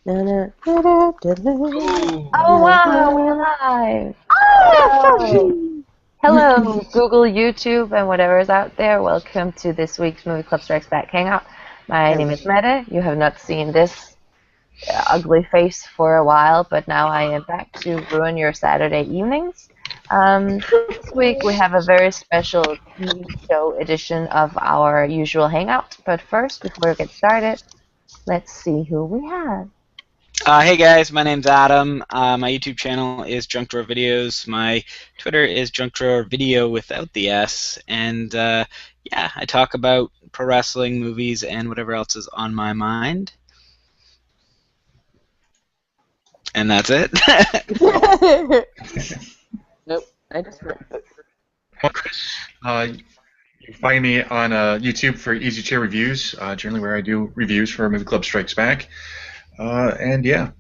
Oh wow, we're live! Oh, Hello! Hello, Google, YouTube, and whatever is out there. Welcome to this week's Movie Club Strikes Back Hangout. My name is Meta. You have not seen this ugly face for a while, but now I am back to ruin your Saturday evenings. This week we have a very special TV show edition of our usual Hangout. But first, before we get started, let's see who we have. Hey guys, my name's Adam. My YouTube channel is Junk Drawer Videos. My Twitter is Junk Drawer Video without the S. And yeah, I talk about pro wrestling, movies, and whatever else is on my mind. And that's it. Nope, I just. You find me on YouTube for Easy Chair Reviews, generally where I do reviews for Movie Club Strikes Back. And yeah.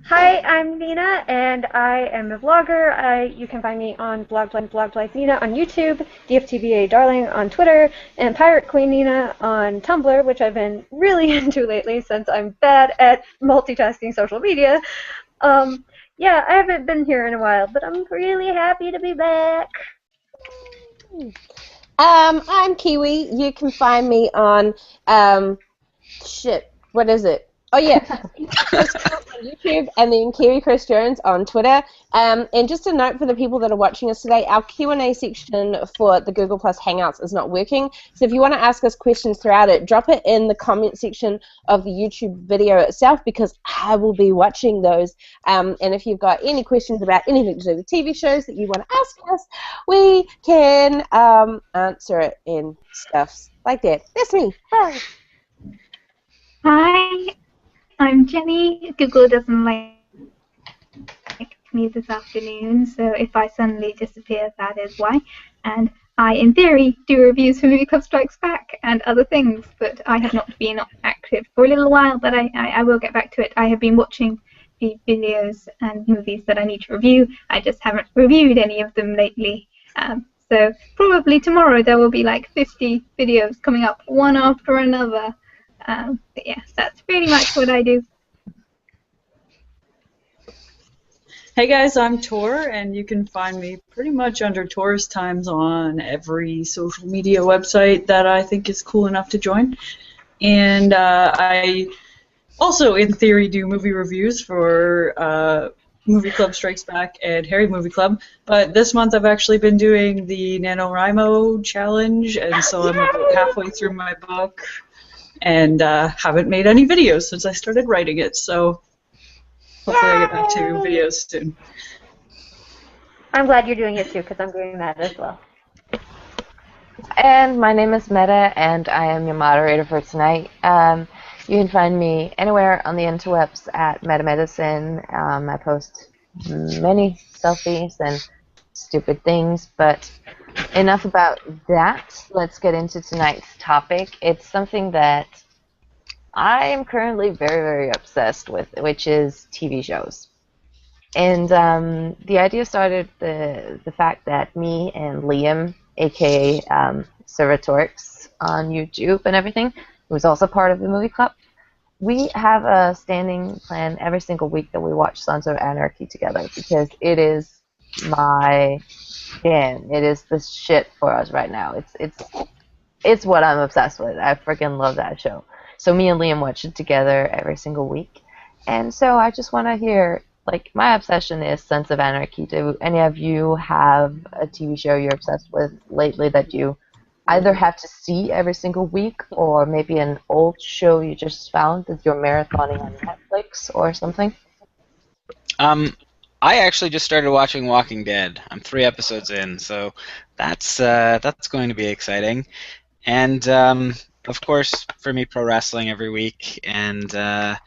Hi, I'm Nina, and I am a vlogger. You can find me on Blog Like Nina on YouTube, DFTBA Darling on Twitter, and Pirate Queen Nina on Tumblr, which I've been really into lately since I'm bad at multitasking social media. Yeah, I haven't been here in a while, but I'm really happy to be back. I'm Kiwi. You can find me on what is it? Oh yeah, Chris on YouTube, and then Kiwi Chris Jones on Twitter. And just a note for the people that are watching us today, our Q&A section for the Google Plus Hangouts is not working. So if you want to ask us questions throughout it, drop it in the comment section of the YouTube video itself, because I will be watching those. And if you've got any questions about anything to do with TV shows that you want to ask us, we can answer it in stuff like that. That's me. Bye. Hi, I'm Jenny. Google doesn't like me this afternoon, so if I suddenly disappear, that is why. And I, in theory, do reviews for Movie Club Strikes Back and other things, but I have not been active for a little while, but I will get back to it. I have been watching the videos and movies that I need to review. I just haven't reviewed any of them lately. So probably tomorrow there will be like 50 videos coming up, one after another. But yeah, that's pretty much what I do. Hey guys, I'm Tor, and you can find me pretty much under Tor's Times on every social media website that I think is cool enough to join. And I also, in theory, do movie reviews for Movie Club Strikes Back and Harry Movie Club. But this month I've actually been doing the NaNoWriMo challenge, and so I'm about halfway through my book. And haven't made any videos since I started writing it, so hopefully I get back to videos soon. I'm glad you're doing it too, because I'm doing that as well. And my name is Meta, and I am your moderator for tonight. You can find me anywhere on the interwebs at MetaMedicine. I post many selfies and stupid things, but enough about that. Let's get into tonight's topic. It's something that I am currently very, very obsessed with, which is TV shows. And the idea started the fact that me and Liam, aka Servatorix on YouTube and everything, who's also part of the movie club, we have a standing plan every single week that we watch Sons of Anarchy together, because it is my jam. It is the shit for us right now. It's what I'm obsessed with. I freaking love that show. So me and Liam watch it together every single week. And so I just want to hear, like, my obsession is Sons of Anarchy. Do any of you have a TV show you're obsessed with lately that you either have to see every single week, or maybe an old show you just found that you're marathoning on Netflix or something? I actually just started watching Walking Dead. I'm 3 episodes in, so that's going to be exciting. And of course, for me, pro wrestling every week, and yeah,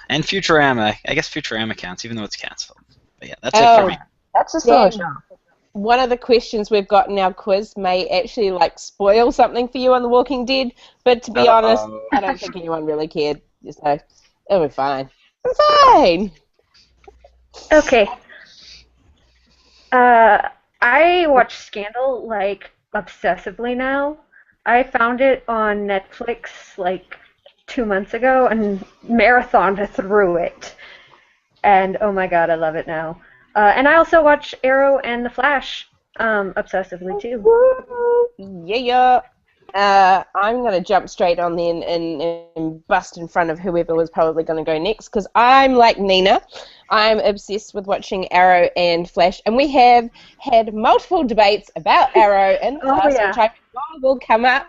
and Futurama. I guess Futurama counts, even though it's canceled. But yeah, that's it for me. That's just a show. One of the questions we've got in our quiz may actually spoil something for you on The Walking Dead, but to be honest, I don't think anyone really cared. So it'll be fine. Fine. Okay. I watch Scandal obsessively now. I found it on Netflix 2 months ago and marathoned through it. And oh my god, I love it now. And I also watch Arrow and The Flash obsessively too. Yeah. I'm going to jump straight on then and bust in front of whoever was probably going to go next, because I'm like Nina. I'm obsessed with watching Arrow and Flash, and we have had multiple debates about Arrow in the past, which I know will come up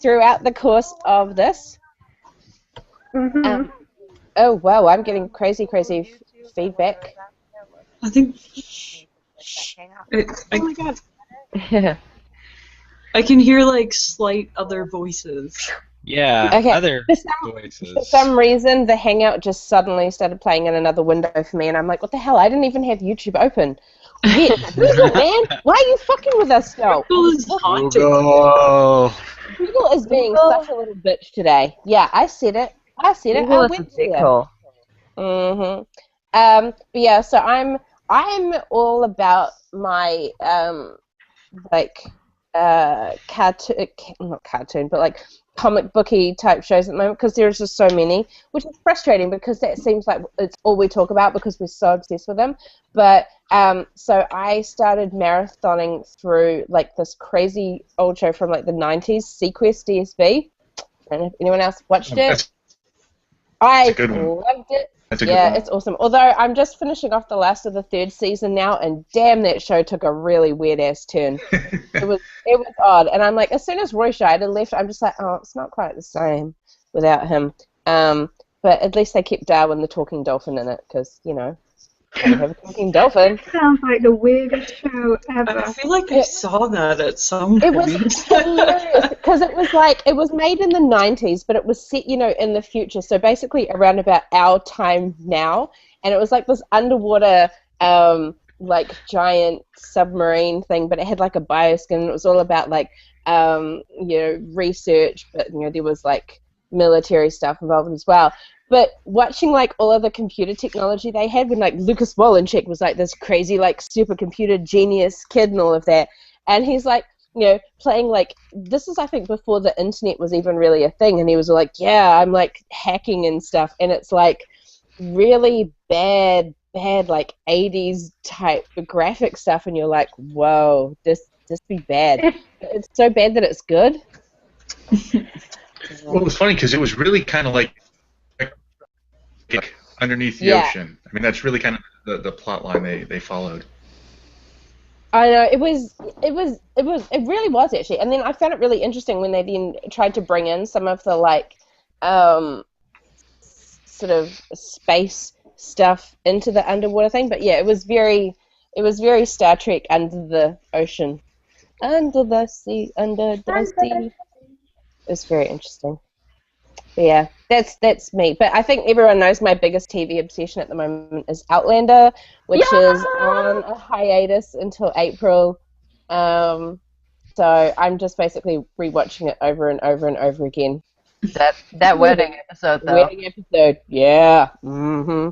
throughout the course of this. Mm-hmm. Oh, wow, I'm getting crazy feedback. I think. Oh my god. I can hear like slight other voices. Yeah, Okay. other For voices. some reason, the Hangout just suddenly started playing in another window for me, and I'm like, what the hell? I didn't even have YouTube open. Weird. Google, man, why are you fucking with us still? Google is haunted. Google is being such a little bitch today. Yeah, I said it. Google I is a went dick there. hole. Mm-hmm. But yeah, so I'm all about my not cartoon, but like comic booky type shows at the moment, because there's just so many, which is frustrating because that seems like it's all we talk about because we're so obsessed with them. But so I started marathoning through like this crazy old show from like the 90s, Sequest DSB. I don't know if anyone else watched it. I loved it. That's a good one. It's awesome. Although I'm just finishing off the last of the 3rd season now, and damn, that show took a really weird ass turn. It was odd, and I'm like, as soon as Roy Scheider left, I'm just like, oh, it's not quite the same without him. But at least they kept Darwin the talking dolphin in it, because you know, they have a talking dolphin. It sounds like the weirdest show ever. I feel like I saw that at some point. It was hilarious because it was made in the 90s, but it was set, you know, in the future. So basically around about our time now, and it was like this underwater, like giant submarine thing, but it had like a bioskin. And it was all about like, you know, research, but you know, there was like military stuff involved as well. But watching like all of the computer technology they had, when like Lucas Wolinchek was like this crazy like supercomputer genius kid and all of that, and he's like, you know, playing like, this is I think before the internet was even really a thing, and he was like, yeah, I'm like hacking and stuff, and it's like really bad like 80s type graphic stuff, and you're like, whoa, this be bad. It's so bad that it's good. Well, it was funny because it was really kind of like underneath the ocean. I mean, that's really kind of the plot line they followed. I know, it really was actually. And then I found it really interesting when they then tried to bring in some of the like sort of space stuff into the underwater thing. But yeah, it was very Star Trek, under the ocean, under the sea. It's very interesting. But yeah, that's me. But I think everyone knows my biggest TV obsession at the moment is Outlander, which is on a hiatus until April. So I'm just basically rewatching it over and over and over again. That wedding episode, though. Wedding episode, yeah. Mm-hmm.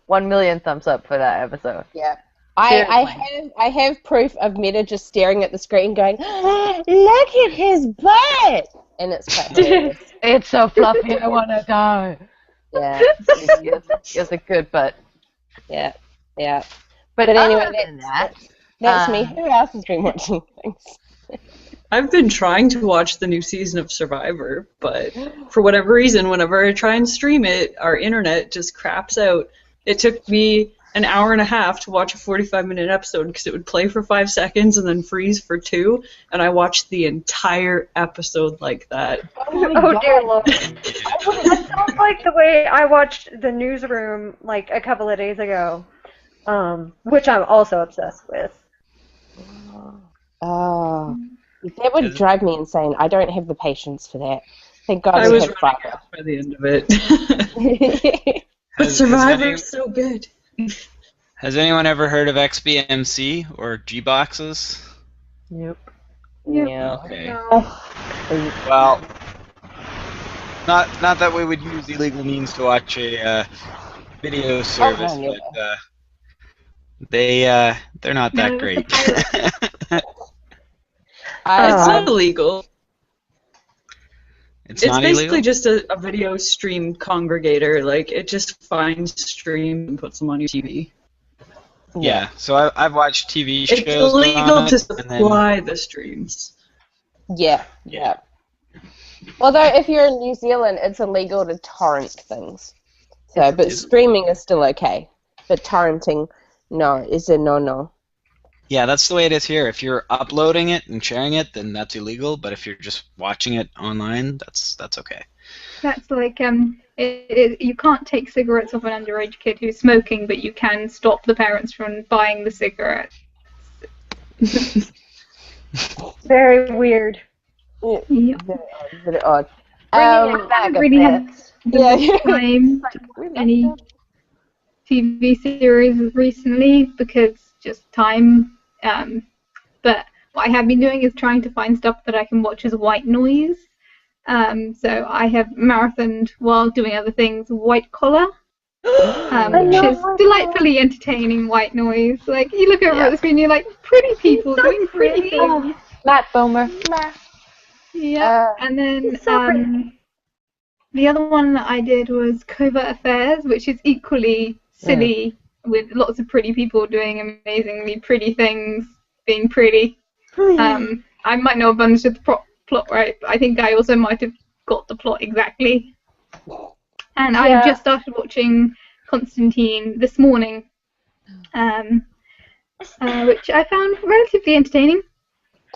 1 million thumbs up for that episode. Yeah. I have proof of Meta just staring at the screen going, look at his butt! And it's quite hilarious. It's so fluffy, I want to die. Yeah. It's a good butt. Yeah, yeah. But anyway, that's me. Who else has been watching things? I've been trying to watch the new season of Survivor, but for whatever reason, whenever I try and stream it, our internet just craps out. It took me an hour and a half to watch a 45-minute episode because it would play for 5 seconds and then freeze for 2, and I watched the entire episode like that. Oh dear Lord. That sounds like the way I watched The Newsroom like a couple of days ago, which I'm also obsessed with. Oh, that would drive me insane. I don't have the patience for that. Thank God I we was have running fiber. out by the end of it. But Survivor's so good. Has anyone ever heard of XBMC or G-Boxes? Nope. Yeah. Okay. Well, not that we would use illegal means to watch a video service, but they're not that great. It's not illegal. It's It's not basically illegal? just a video stream congregator. Like, it just finds streams and puts them on your TV. Yeah. So I've watched TV It's shows on illegal to it, and then supply the streams. Yeah. Although if you're in New Zealand, it's illegal to torrent things. So, but streaming is still okay. But torrenting, no, is a no-no. yeah, that's the way it is here. If you're uploading it and sharing it, then that's illegal. But if you're just watching it online, that's okay. That's like you can't take cigarettes off an underage kid who's smoking, but you can stop the parents from buying the cigarettes. Very weird. Yeah. Very odd. I haven't really had the time to watch any TV series recently because just time. But what I have been doing is trying to find stuff that I can watch as white noise. So I have marathoned while doing other things White Collar, which is delightfully entertaining white noise. Like, you look over at the screen, you're like, pretty people doing pretty things. Matt Bomer. Yeah, and then the other one that I did was Covert Affairs, which is equally silly with lots of pretty people doing amazingly pretty things, being pretty. I might not have understood the plot right, but I think I also might have got the plot exactly. And I just started watching Constantine this morning, which I found relatively entertaining.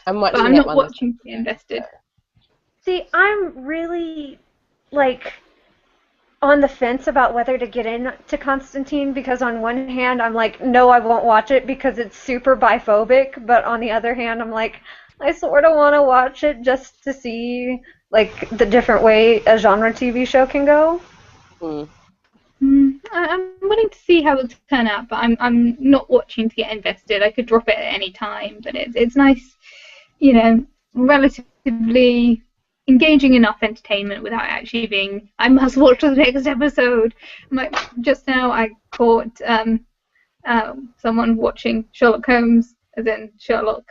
I'm watching but I'm that not one. watching to be invested. See, I'm really, like, on the fence about whether to get into Constantine because on one hand I'm like, no, I won't watch it because it's super biphobic, but on the other hand I'm like, I sort of want to watch it just to see, like, the different way a genre TV show can go. I'm willing to see how it'll turn out, but I'm not watching to get invested. I could drop it at any time, but it's nice, you know, relatively engaging enough entertainment without actually being, I must watch the next episode. Like, just now I caught someone watching Sherlock Holmes, as in Sherlock,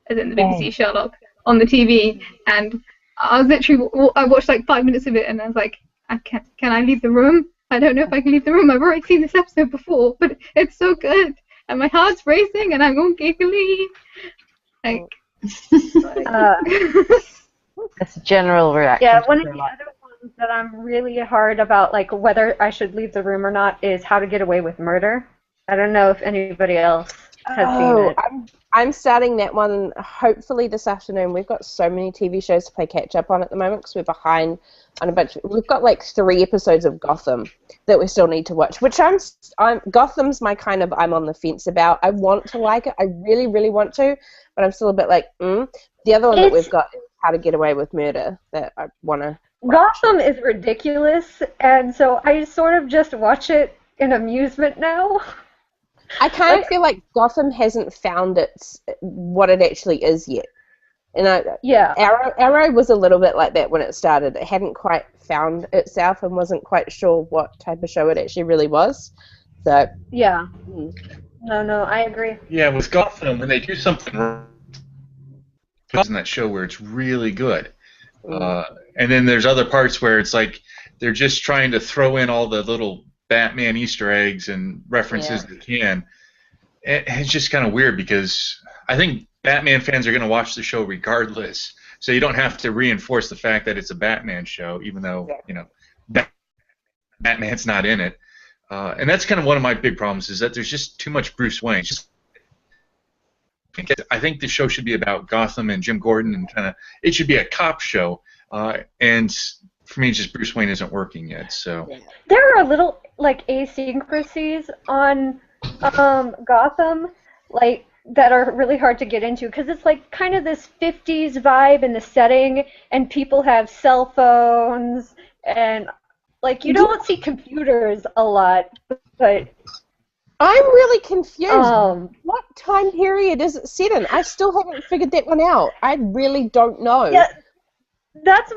as in the BBC Sherlock, on the TV, and I was literally, I watched like 5 minutes of it, and I was like, can I leave the room? I don't know if I can leave the room. I've already seen this episode before, but it's so good, and my heart's racing, and I'm all giggly. Like, That's a general reaction. Yeah, one of the other ones that I'm really hard about, like, whether I should leave the room or not, is How to Get Away with Murder. I don't know if anybody else has seen it. I'm starting that one hopefully this afternoon. We've got so many TV shows to play catch up on at the moment because we're behind on a bunch. We've got like 3 episodes of Gotham that we still need to watch, which Gotham's my kind of, I'm on the fence about. I want to like it. I really, really want to, but I'm still a bit like, The other one that we've got is How to Get Away with Murder that I want to watch. Gotham is ridiculous, and so I sort of just watch it in amusement now. I kind of feel like Gotham hasn't found what it actually is yet. And Arrow was a little bit like that when it started. It hadn't quite found itself and wasn't quite sure what type of show it actually really was. So yeah, no, I agree. Yeah, with Gotham, when they do something wrong, in that show where it's really good, and then there's other parts where it's like they're just trying to throw in all the little Batman Easter eggs and references they can. It's just kind of weird because I think Batman fans are going to watch the show regardless, so you don't have to reinforce the fact that it's a Batman show, even though Batman's not in it. And that's kind of one of my big problems is that there's just too much Bruce Wayne. I think the show should be about Gotham and Jim Gordon, and it should be a cop show. And for me, just Bruce Wayne isn't working yet. So there are little like asynchroncies on Gotham, like that are really hard to get into because it's like kind of this 50s vibe in the setting, and people have cell phones, and like you don't see computers a lot, but I'm really confused. What time period is it set in? I still haven't figured that one out. I really don't know. Yeah, that's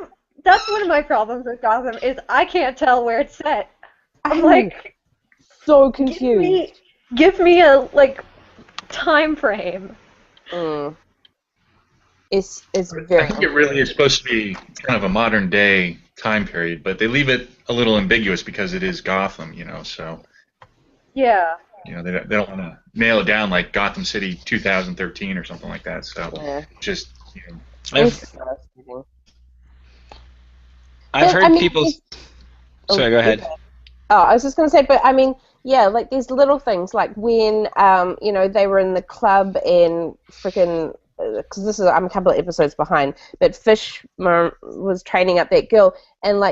one of my problems with Gotham is I can't tell where it's set. I'm like so confused. Give me a like time frame. is I very. think it really is supposed to be kind of a modern day time period, but they leave it a little ambiguous because it is Gotham, so Yeah. they don't want to nail it down like Gotham City 2013 or something like that. So Yeah. just It's- I've But, heard I mean, people. it's- Sorry, go ahead. Oh, I was just going to say, but I mean, yeah, like these little things, like when, they were in the club and freaking, because I'm a couple of episodes behind, but Fish was training up that girl, and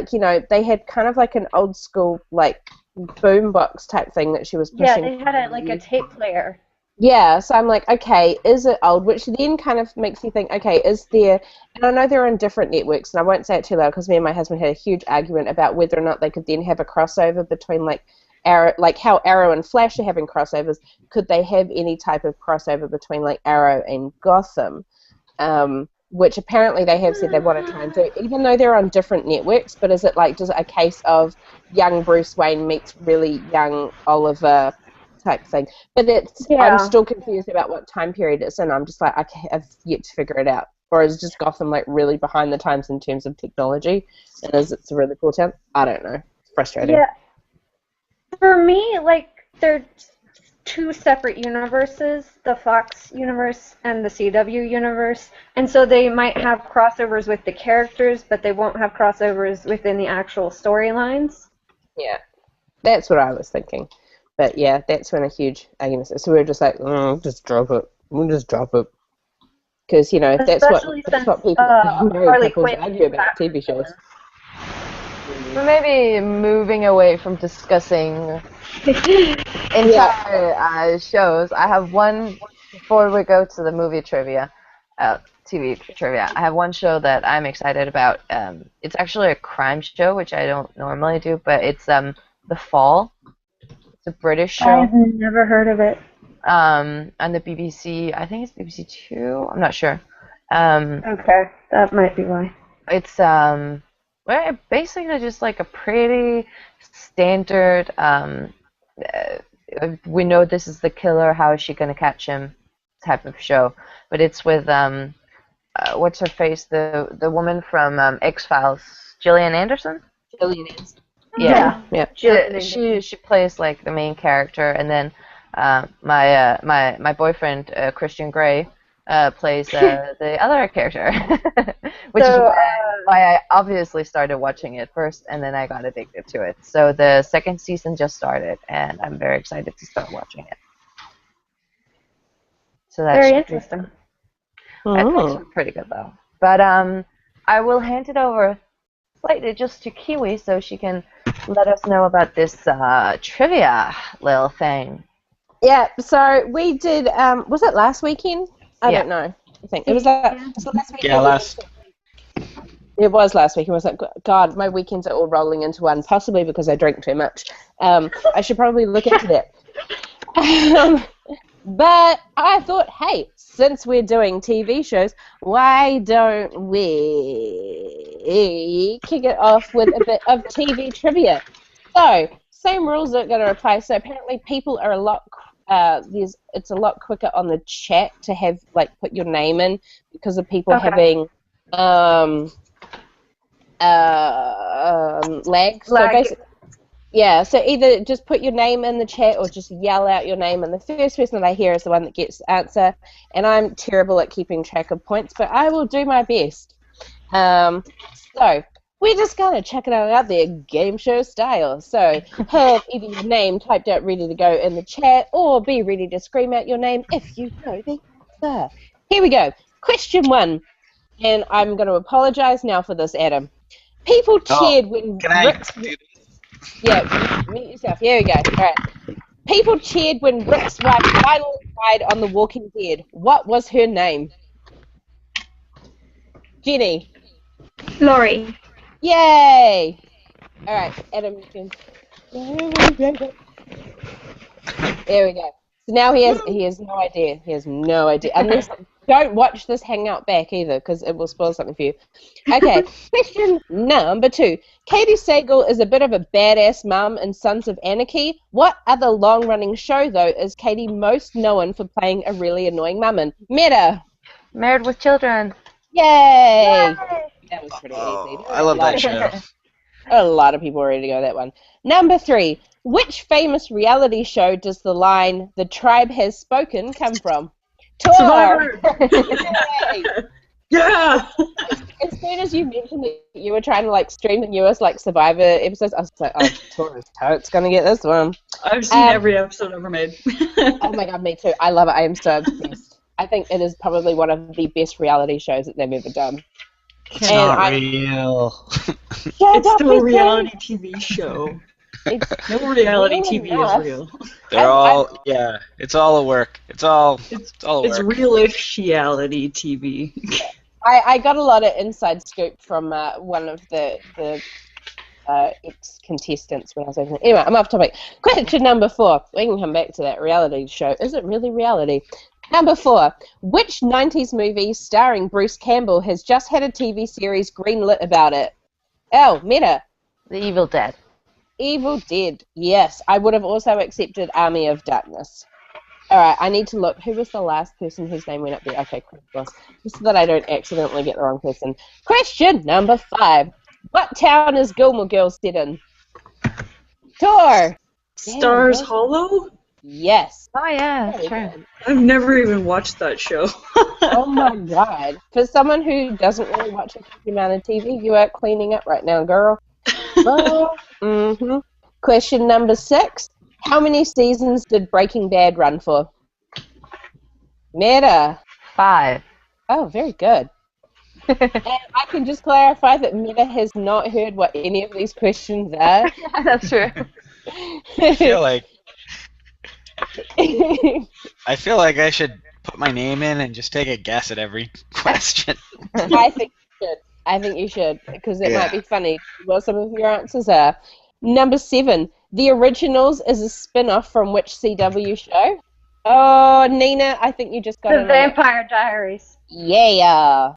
they had kind of like an old school, like, boombox type thing that she was Yeah, pushing. they had a tape player. Yeah, so I'm like, okay, is it old? Which then kind of makes you think, okay, is there, and I know they're on different networks, and I won't say it too loud because me and my husband had a huge argument about whether or not they could then have a crossover between Arrow, like how Arrow and Flash are having crossovers. Could they have any type of crossover between Arrow and Gotham? Which apparently they have said they want to try and do, even though they're on different networks. But is it just a case of young Bruce Wayne meets really young Oliver type thing? But I'm still confused about what time period it's in. I'm just like, I've yet to figure it out. Or is just Gotham really behind the times in terms of technology? And is it a really cool town? I don't know. It's frustrating. Yeah. For me, they're two separate universes, the Fox universe and the CW universe, and so they might have crossovers with the characters, but they won't have crossovers within the actual storylines. Yeah, that's what I was thinking. But yeah, that's when a huge argument is. So we were just like, just drop it. We'll just drop it. Because, that's what people married couples argue about TV shows. So maybe moving away from discussing entire shows, I have one, before we go to the movie trivia, TV trivia, I have one show that I'm excited about. It's actually a crime show, which I don't normally do, but it's The Fall. It's a British show. I've never heard of it. On the BBC, I think it's BBC Two, I'm not sure. Okay, that might be why. It's basically just a pretty standard, we know this is the killer, how is she going to catch him type of show. But it's with, what's her face, the woman from X-Files, Gillian Anderson? Gillian Anderson. Yeah. She plays the main character, and then my boyfriend, Christian Grey, plays the other character, which is why I obviously started watching it first, and then I got addicted to it. So the second season just started, and I'm very excited to start watching it. So that's very interesting. It's pretty good though. But I will hand it over slightly just to Kiwi so she can let us know about this trivia little thing. Yeah, so we did, was it last weekend? I don't know. I think it was last weekend. Yeah, last. It was last week. I was like, God, my weekends are all rolling into one, possibly because I drink too much. I should probably look into that. But I thought, hey, since we're doing TV shows, why don't we kick it off with a bit of TV trivia? So, same rules are going to apply. So apparently people are a lot it's a lot quicker on the chat to have put your name in because of people having lag. So basically, yeah, so either just put your name in the chat or just yell out your name, and the first person that I hear is the one that gets the answer. And I'm terrible at keeping track of points, but I will do my best. So we're just going to check it out there, game show style. So have either your name typed out ready to go in the chat, or be ready to scream out your name if you know the answer. Here we go. Question 1. And I'm going to apologize now for this, Adam. People cheered when Rick's... Yeah, mute yourself. Here we go. All right. People cheered when Rick's wife finally died on The Walking Dead. What was her name? Jenny. Laurie. Yay! All right, Adam, you can... There we go. So now he has no idea. He has no idea. Unless don't watch this Hangout back either, because it will spoil something for you. Okay, question number 2. Katie Sagal is a bit of a badass mum in Sons of Anarchy. What other long-running show, though, is Katie most known for playing a really annoying mum in? Meta. Married with Children. Yay! That was pretty easy. Oh, I love that show. A lot of people are ready to go that one. Number 3. Which famous reality show does the line "The tribe has spoken" come from? Tor! Survivor! Yay! Yeah! As soon as you mentioned that you were trying to like stream the newest like Survivor episodes, I was like, oh, Tor is totes gonna get this one. I've seen every episode ever made. Oh my god, me too. I love it. I am so obsessed. I think it is probably one of the best reality shows that they've ever done. It's not real. It's still a reality TV show. No reality TV is real. They're all, it's all a work. It's all a work. It's real-ish reality TV. I got a lot of inside scoop from one of the ex-contestants when I was over there. Anyway, I'm off topic. Question number 4. We can come back to that reality show. Is it really reality? Number 4. Which 90s movie starring Bruce Campbell has just had a TV series greenlit about it? Oh, Meta. The Evil Dead. Evil Dead. Yes. I would have also accepted Army of Darkness. Alright, I need to look. Who was the last person whose name went up there? Okay, Chris Ross. Just so that I don't accidentally get the wrong person. Question number 5. What town is Gilmore Girls set in? Tor! Stars Hollow? Yes. Oh yeah, sure. I've never even watched that show. Oh my god. For someone who doesn't really watch a huge amount of TV, you are cleaning up right now, girl. Question number 6. How many seasons did Breaking Bad run for? Meta. 5. Oh, very good. And I can just clarify that Meta has not heard what any of these questions are. That's true. I feel like I should put my name in and just take a guess at every question. I think you should. I think you should, because it might be funny what some of your answers are. Number 7. The Originals is a spin-off from which CW show? Oh, Nina, I think you just got The Vampire Diaries. Yeah.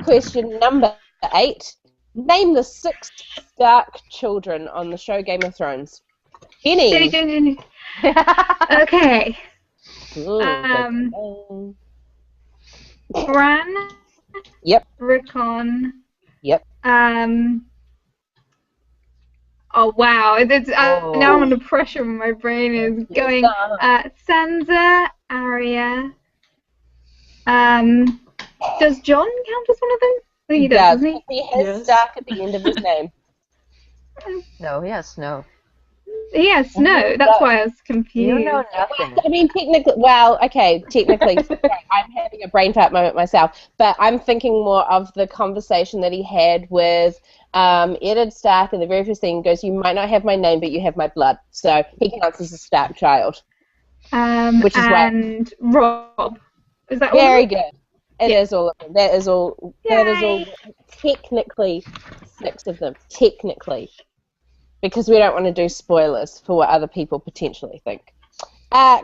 Question number 8. Name the 6 Stark children on the show Game of Thrones. Jenny. Okay. Ooh, Bran. Yep. Rickon. Yep. Oh wow! Now I'm under pressure when my brain is going. Sansa, Arya. Does John count as one of them? Oh, he does, doesn't he? He has Stark at the end of his name. No, yes, no. Yes, no. That's why I was confused. You know nothing. I mean, technically, I'm having a brain fart moment myself, but I'm thinking more of the conversation that he had with Eddard Stark, and the very first thing goes, "You might not have my name, but you have my blood." So he counts as a Stark child. Which is and Rob. Is that very good? It is all of them. That is all. That is all. Technically, 6 of them. Technically. Because we don't want to do spoilers for what other people potentially think.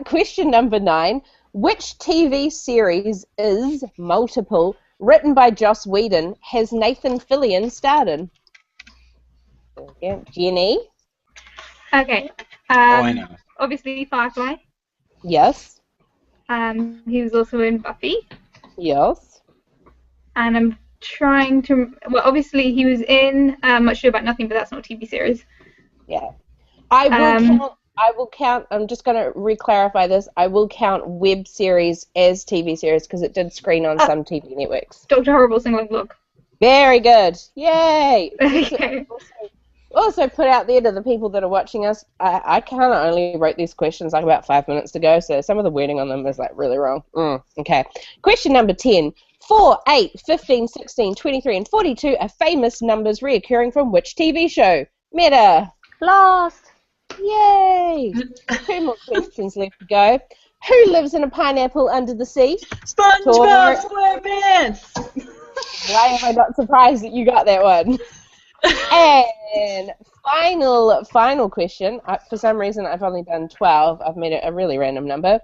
Question number 9. Which TV series is multiple, written by Joss Whedon, has Nathan Fillion starred in? Jenny? Okay. I know. Obviously, Firefly. Yes. He was also in Buffy. Yes. And I'm trying to... Well, obviously, he was in Much Ado About Nothing, but that's not a TV series. Yeah. I will count, I'm just going to re-clarify this, I will count web series as TV series because it did screen on some TV networks. Dr. Horrible Sing-Along Vlog. Very good. Yay! Okay. Also put out there to the people that are watching us, I kind of only wrote these questions like about 5 minutes ago, so some of the wording on them is like really wrong. Okay. Question number 10. 4, 8, 15, 16, 23, and 42 are famous numbers reoccurring from which TV show? Meta. Lost. Yay! 2 more questions left to go. Who lives in a pineapple under the sea? SpongeBob SquarePants! Why am I not surprised that you got that one? And final question. For some reason, I've only done 12. I've made it a really random number.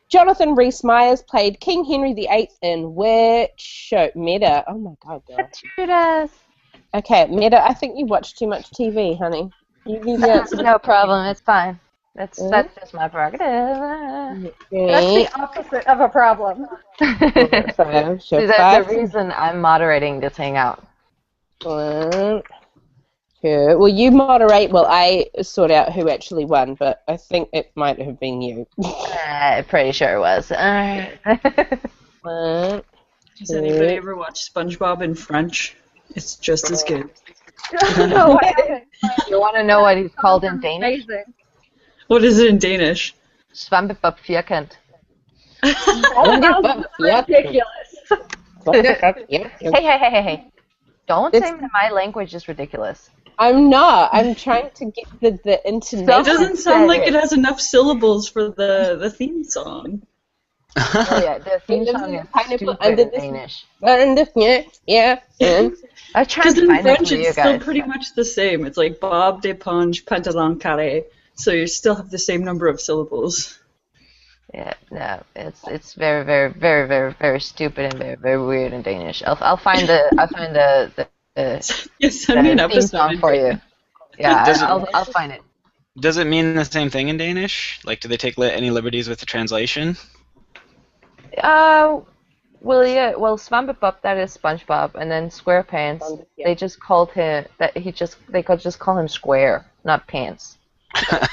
Jonathan Rhys-Meyers played King Henry VIII in which show? Meta. Oh my god, girl. Judas. Okay, Meta, I think you watch too much TV, honey. You need the answer. No problem. It's fine. That's just my prerogative. That's the opposite of a problem. See, there's a reason I'm moderating this hangout. 1, 2. Well, you moderate while I sort out who actually won, but I think it might have been you. Pretty sure it was. 1, Does anybody ever watch SpongeBob in French? It's just as good. No, I haven't. You want to know what he's called in Danish? Amazing. What is it in Danish? Svampebob Vierkant. Ridiculous. Hey. Don't say my language is ridiculous. I'm not. I'm trying to get the intonation. It doesn't sound like it has enough syllables for the theme song. Oh yeah, the theme song is stupid in Danish. Yeah. I tried Because to in find it French for you it's still guys. pretty much the same. It's like Bob d'éponge pantalon carré. So you still have the same number of syllables. Yeah, no, it's very, very, very, very, very stupid and very, very weird in Danish. I'll find the Yes, send me an theme episode song for you. Yeah, I'll find it. Does it mean the same thing in Danish? Like, do they take any liberties with the translation? Well, yeah. Well, SpongeBob, that is SpongeBob, and then SquarePants, they just called him they could just call him Square, not Pants.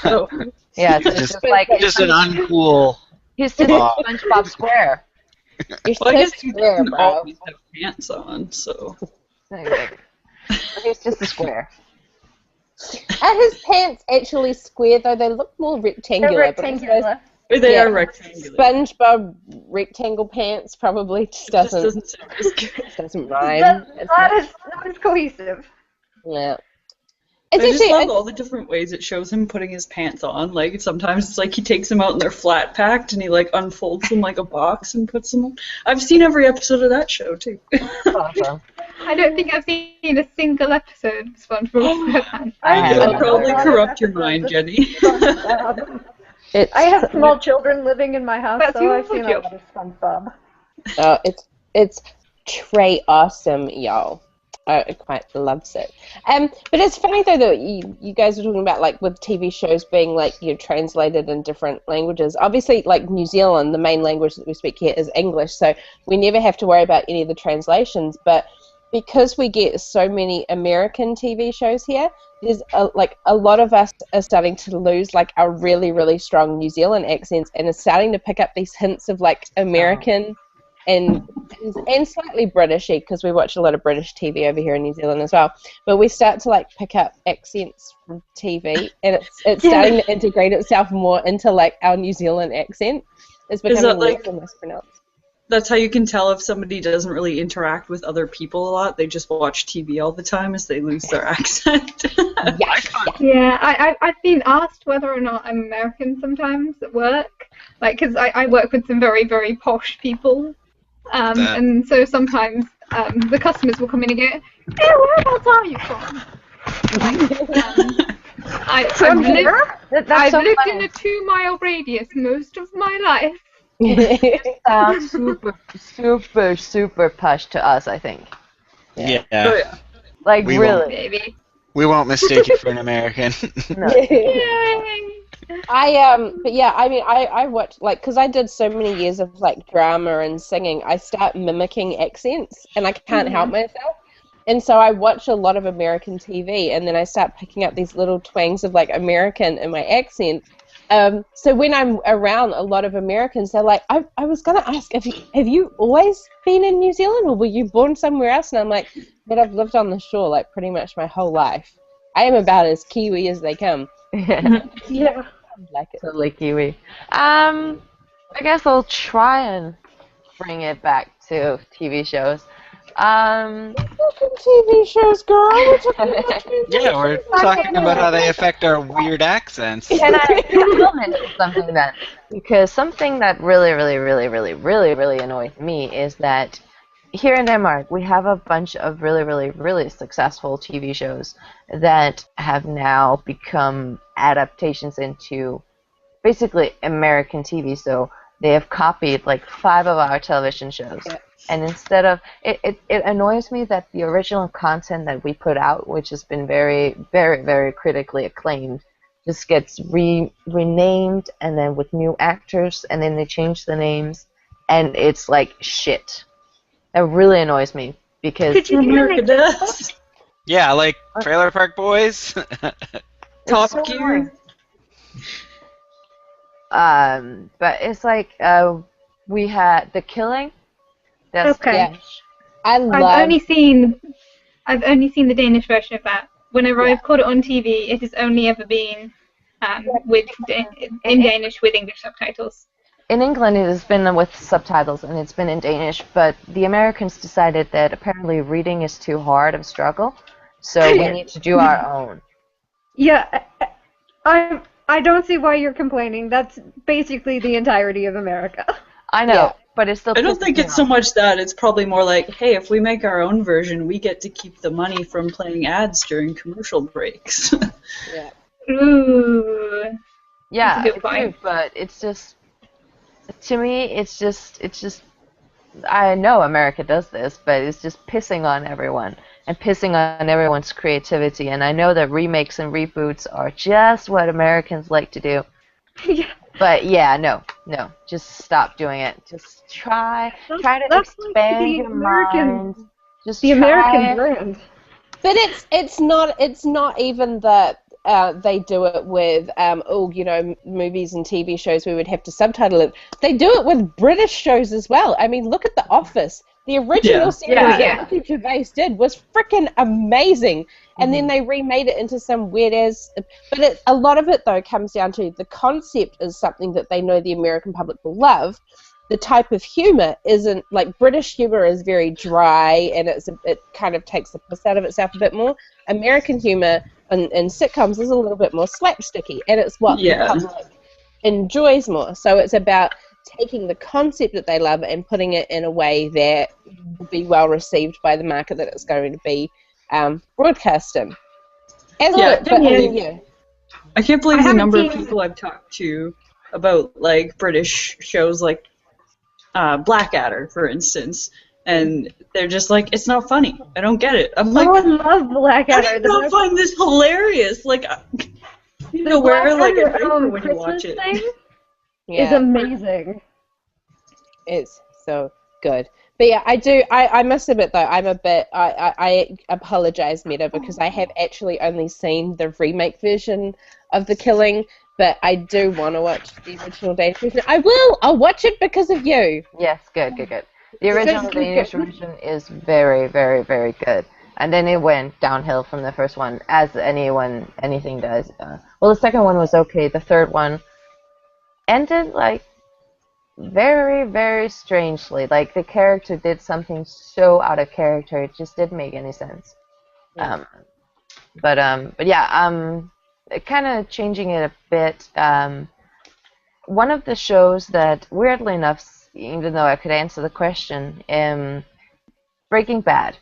So, Yeah, so it's just like Just an uncool. he's just SpongeBob Square. You're well, I guess he square, doesn't bro. always have pants on, so. He's just a square. Are his pants actually square though? They look more rectangular. They're but I suppose rectangular. They Yeah. are rectangular. SpongeBob rectangle pants probably just It just doesn't sound as good. rhyme. That's not as cohesive. Yeah. I It's just actually love all the different ways it shows him putting his pants on. Like, sometimes it's like he takes them out and they're flat packed and he, like, unfolds them like a box and puts them on. I've seen every episode of that show, too. Awesome. I don't think I've seen a single episode of SpongeBob SquarePants. I'll probably corrupt your mind, Jenny. it's I have small children living in my house, That's so I've seen a beautiful. lot of SpongeBob. it's Trey awesome, y'all. I quite loves it. But it's funny though that you guys were talking about like with TV shows being like translated in different languages. Obviously, like New Zealand, the main language that we speak here is English, so we never have to worry about any of the translations. But because we get so many American TV shows here, there's a lot of us are starting to lose like our really, really strong New Zealand accents and are starting to pick up these hints of like American and slightly Britishy, because we watch a lot of British TV over here in New Zealand as well. But we start to like pick up accents from TV, and it's starting to integrate itself more into like our New Zealand accent. It's becoming that, like- less and less pronounced. That's how you can tell if somebody doesn't really interact with other people a lot. They just watch TV all the time as they lose their accent. Yeah, I've been asked whether or not I'm American sometimes at work, like because I work with some very, very posh people, and so sometimes the customers will come in and go, "Hey, whereabouts are you from?" I've lived in a 2-mile radius most of my life. It sounds super, super, super posh to us, I think. Yeah. Oh, yeah. Like, We really. Maybe. We won't mistake you for an American. No. Yay! But yeah, I mean, I watch, like, because I did so many years of, like, drama and singing, I start mimicking accents, and I can't help myself. And so I watch a lot of American TV, and then I start picking up these little twangs of, like, American in my accent. So when I'm around a lot of Americans, they're like, I was going to ask, have you always been in New Zealand, or were you born somewhere else? And I'm like, but I've lived on the shore, like, pretty much my whole life. I am about as Kiwi as they come. Yeah. Like it. Totally Kiwi. I guess I'll try and bring it back to TV shows. TV shows, girl. We're talking about TV Yeah, we're talking about how they affect our weird accents. Can I mention something then? Because something that really, really, really, really, really, really annoys me is that here in Denmark, we have a bunch of really, really, really successful TV shows that have now become adaptations into basically American TV. So they have copied like 5 of our television shows. Yeah. And instead of, it annoys me that the original content that we put out, which has been very, very, very critically acclaimed, just gets renamed, and then with new actors, and then they change the names, and it's like shit. That really annoys me because Could you do America like does. Yeah, like Trailer Park Boys. Top so Gear. annoying. But it's like we had The Killing. That's Okay. Yeah. I I've love. only seen the Danish version of that. Whenever Yeah. I've caught it on TV, it has only ever been in Danish with English subtitles. in England. It has been with subtitles and it's been in Danish. But the Americans decided that apparently reading is too hard of a struggle, so we need to do our own. Yeah, I don't see why you're complaining. That's basically the entirety of America. I know, Yeah. but it's still. I don't pisses think me it's so off. much that. It's probably more like, hey, if we make our own version, we get to keep the money from playing ads during commercial breaks. Yeah. Ooh. Yeah, That's a good it's point. true, but it's just, to me, it's just, I know America does this, but it's just pissing on everyone and pissing on everyone's creativity. And I know that remakes and reboots are just what Americans like to do. Yeah. But yeah, no, just stop doing it. Just try to That's expand like the your American, mind. Just the try. American brand. But it's not even that they do it with movies and TV shows we would have to subtitle it. They do it with British shows as well. I mean, look at The Office. The original Yeah. series Yeah. that Ricky Gervais did was freaking amazing, and then they remade it into some weird ass. But a lot of it though comes down to the concept is something that they know the American public will love. The type of humor isn't like British humor is very dry and it kind of takes the piss out of itself a bit more. American humor in sitcoms is a little bit more slapsticky, and it's what Yeah. the public enjoys more. So it's about taking the concept that they love and putting it in a way that will be well received by the market that it's going to be broadcast in. As Yeah, it, but, yeah. I can't believe I the haven't number of seen- people I've talked to about like British shows like Blackadder, for instance, and they're just like, it's not funny. I don't get it. I'm like, Oh, I love Blackadder. I did not find this hilarious. Like, you know, wear like a diaper when you watch it. Thing yeah. is amazing. It's so good. But yeah, I must admit though, I apologize, Meta, because I have actually only seen the remake version of The Killing, but I do want to watch the original Danish version. I'll watch it because of you. Yes, good. The original Danish version is very, very, very good. And then it went downhill from the first one, as anything does. Well, the second one was okay. The third one ended like very, very strangely. Like the character did something so out of character, it just didn't make any sense. Yeah. But yeah, kind of changing it a bit. One of the shows that, weirdly enough, even though I could answer the question, Breaking Bad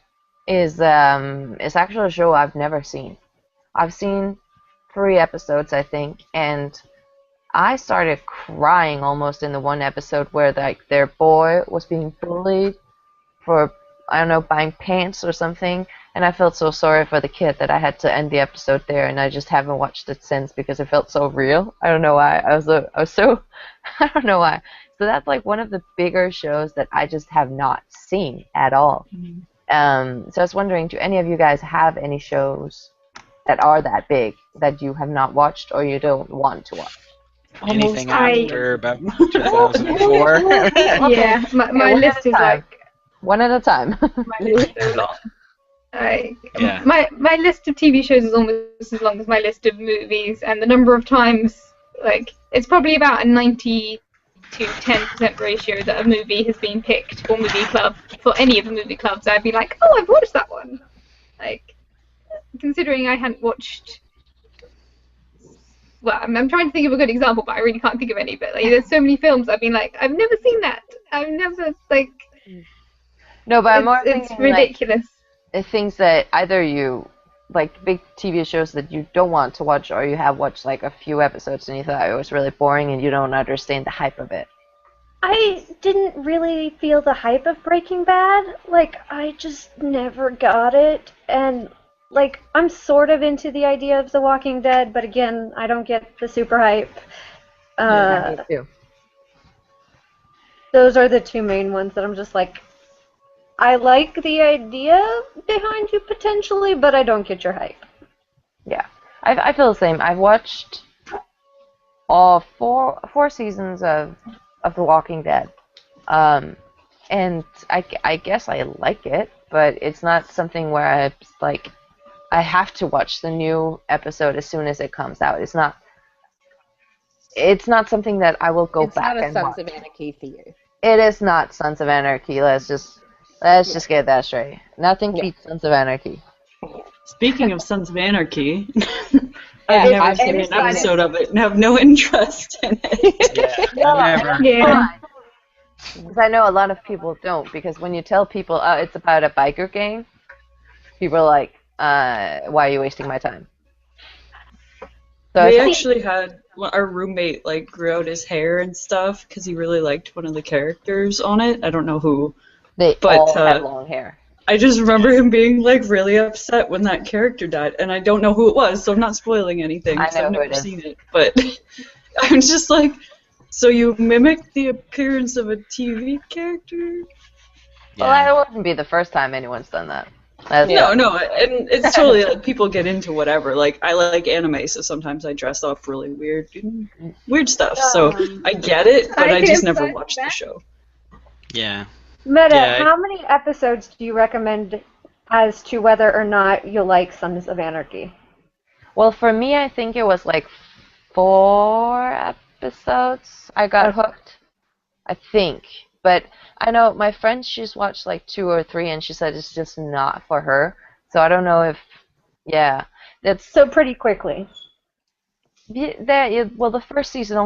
is actually a show I've never seen. I've seen 3 episodes, I think, and I started crying almost in the one episode where like their boy was being bullied for, I don't know, buying pants or something, and I felt so sorry for the kid that I had to end the episode there, and I just haven't watched it since because it felt so real. I don't know why. I was so I don't know why. So that's like one of the bigger shows that I just have not seen at all. So I was wondering, do any of you guys have any shows that are that big that you have not watched or you don't want to watch? Anything I- after about 2004? Yeah, my one list at a is time. like One at a time. my list is so long. Yeah. My list of TV shows is almost as long as my list of movies, and the number of times, like, it's probably about a 90 to 10% ratio that a movie has been picked for movie club, for any of the movie clubs. I'd be like, oh, I've watched that one. Like, considering I hadn't watched. Well, I'm trying to think of a good example, but I really can't think of any. But like, there's so many films I've been like, I've never seen that. I've never like. No, but I'm more It's thinking like ridiculous. the things that either you, like big TV shows that you don't want to watch or you have watched like a few episodes and you thought it was really boring and you don't understand the hype of it. I didn't really feel the hype of Breaking Bad. Like, I just never got it. And like, I'm sort of into the idea of The Walking Dead, but again, I don't get the super hype. Yeah, me too. Those are the two main ones that I'm just like, I like the idea behind you potentially, but I don't get your hype. Yeah, I feel the same. I've watched all four seasons of The Walking Dead, and I guess I like it, but it's not something where I like I have to watch the new episode as soon as it comes out. It's not something that I will go It's back not a and Sons watch. of Anarchy for you. It is not Sons of Anarchy. Let's just get that straight. Nothing beats Sons of Anarchy. Speaking of Sons of Anarchy, Yeah, I've never I've seen never an seen it. episode of it and have no interest in it. Yeah, I've never. Yeah. Because I know a lot of people don't. Because when you tell people it's about a biker gang, people are like, "Why are you wasting my time?" So We it's actually had our roommate like grew out his hair and stuff because he really liked one of the characters on it. I don't know who. they but, all have long hair. I just remember him being like really upset when that character died, and I don't know who it was, so I'm not spoiling anything I because know I've who never it is. seen it. But I'm just like, so you mimicked the appearance of a TV character? Well, that wouldn't be the first time anyone's done that. No, and it's totally like people get into whatever. Like I like anime, so sometimes I dress up really weird stuff. So I get it, but I just never watched the show. Yeah. Meta, Yeah, how many episodes do you recommend as to whether or not you like Sons of Anarchy? Well, for me, I think it was like 4 episodes. I got hooked, I think. But I know my friend, she's watched like 2 or 3, and she said it's just not for her. So I don't know if, that's So pretty quickly. well, the first season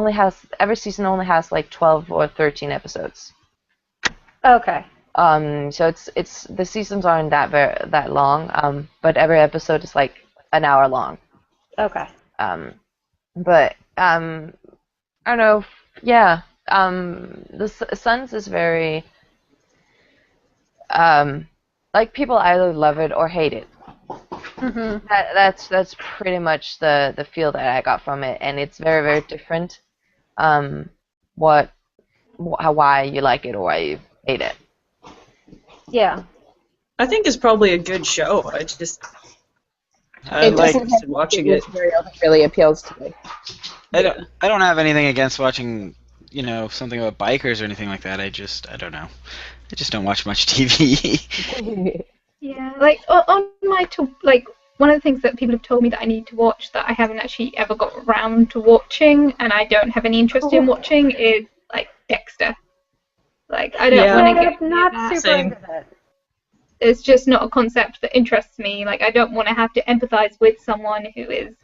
every season only has like 12 or 13 episodes. Okay. So it's the seasons aren't that long. But every episode is like an hour long. Okay. But I don't know. Yeah. The Sons is very like people either love it or hate it. Mm-hmm. That's pretty much the feel that I got from it, and it's very, very different. Why you like it or why you hate it. Yeah. I think it's probably a good show. I It like doesn't have watching it. material that really appeals to me. I don't have anything against watching, something about bikers or anything like that. I don't know. I just don't watch much TV. Yeah, like on my like one of the things that people have told me that I need to watch that I haven't actually ever got around to watching, and I don't have any interest in watching, is like Dexter. Like I don't want to get not super Same. into that. It's just not a concept that interests me. Like I don't want to have to empathize with someone who is,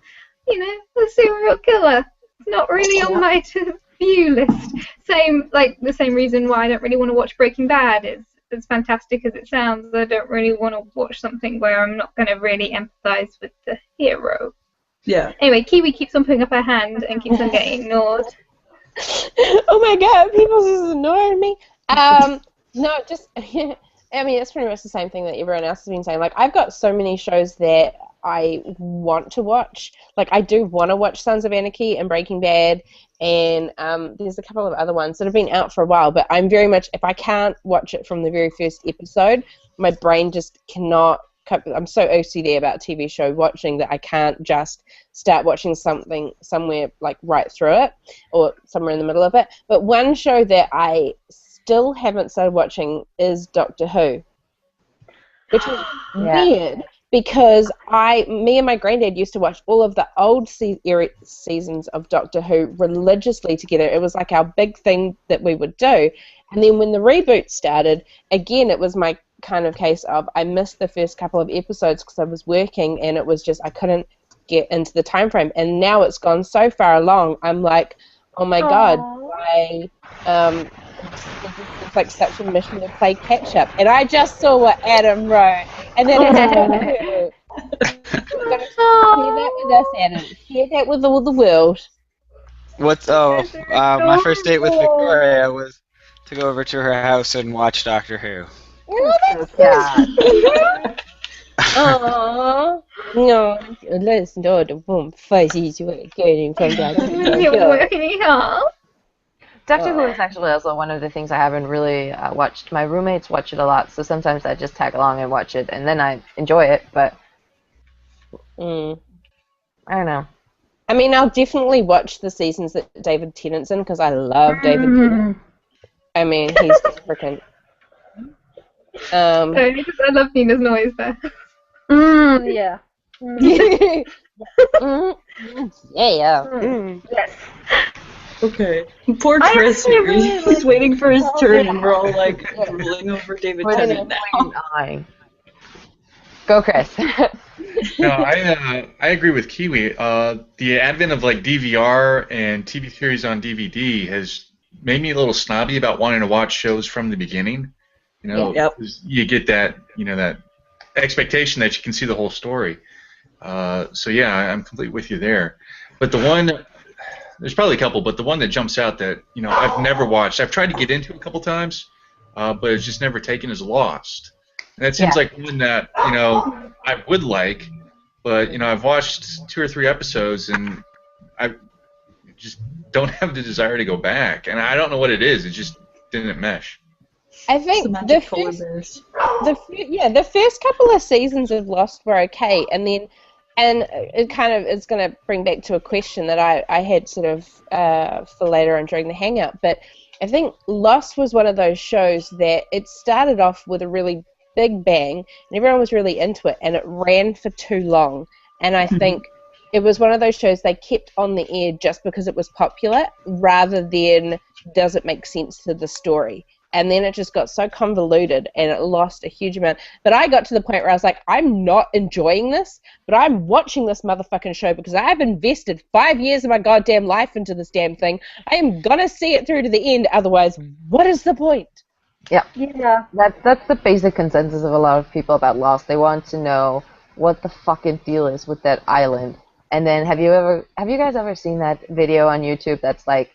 a serial killer. It's not really on my to-view list. The same reason why I don't really want to watch Breaking Bad is as fantastic as it sounds. I don't really want to watch something where I'm not going to really empathize with the hero. Yeah. Anyway, Kiwi keeps on putting up her hand and keeps on getting ignored. Oh my god, people just ignoring me. No, just I mean, it's pretty much the same thing that everyone else has been saying. Like, I've got so many shows that I want to watch. Like, I do want to watch Sons of Anarchy and Breaking Bad, and there's a couple of other ones that have been out for a while, but I'm very much, if I can't watch it from the very first episode, my brain just cannot cope. I'm so OCD about TV show watching that I can't just start watching something somewhere, like, right through it, or somewhere in the middle of it. But one show that I still haven't started watching is Doctor Who, which is weird because me and my granddad used to watch all of the old seasons of Doctor Who religiously together. It was like our big thing that we would do. And then when the reboot started, again, it was my kind of case of I missed the first couple of episodes because I was working, and it was just I couldn't get into the time frame. And now it's gone so far along, I'm like, oh my god, it's like such a mission to play catch up. And I just saw what Adam wrote, and then it's share that with us, Adam. Share that with all the world. My first date with Victoria was to go over to her house and watch Doctor Who. Oh, that's Aww. No, let's know the warm fuzzies you are getting from that. You're working hard. Doctor Who is actually also one of the things I haven't really watched. My roommates watch it a lot, so sometimes I just tag along and watch it, and then I enjoy it, but I don't know. I mean, I'll definitely watch the seasons that David Tennant's in because I love David Tennant. I mean, he's freaking. Sorry, because I love Nina's noise there. Yeah. Yeah. Yes. Okay. Poor I Chris actually here. really He's waiting for his turn, and we're all like drooling over David Tennant now. Go, Chris. No, I agree with Kiwi. The advent of like DVR and TV series on DVD has made me a little snobby about wanting to watch shows from the beginning. You know, Yep. you get that, that expectation that you can see the whole story. So yeah, I'm completely with you there. But there's probably a couple, but the one that jumps out that I've never watched. I've tried to get into it a couple times, but it's just never taken as Lost. And that seems like one that I would like, but I've watched 2 or 3 episodes and I just don't have the desire to go back. And I don't know what it is. It just didn't mesh. I think The the magic polar first, bears. the first couple of seasons of Lost were okay, and it's going to bring back to a question that I had sort of for later on during the Hangout, but I think Lost was one of those shows that it started off with a really big bang, and everyone was really into it, and it ran for too long, and I think it was one of those shows they kept on the air just because it was popular, rather than does it make sense to the story. And then it just got so convoluted and it lost a huge amount. But I got to the point where I was like, I'm not enjoying this, but I'm watching this motherfucking show because I've invested 5 years of my goddamn life into this damn thing. I am gonna see it through to the end, otherwise, what is the point? Yeah. Yeah. That's the basic consensus of a lot of people about Lost. They want to know what the fucking deal is with that island. And then have you guys ever seen that video on YouTube that's like,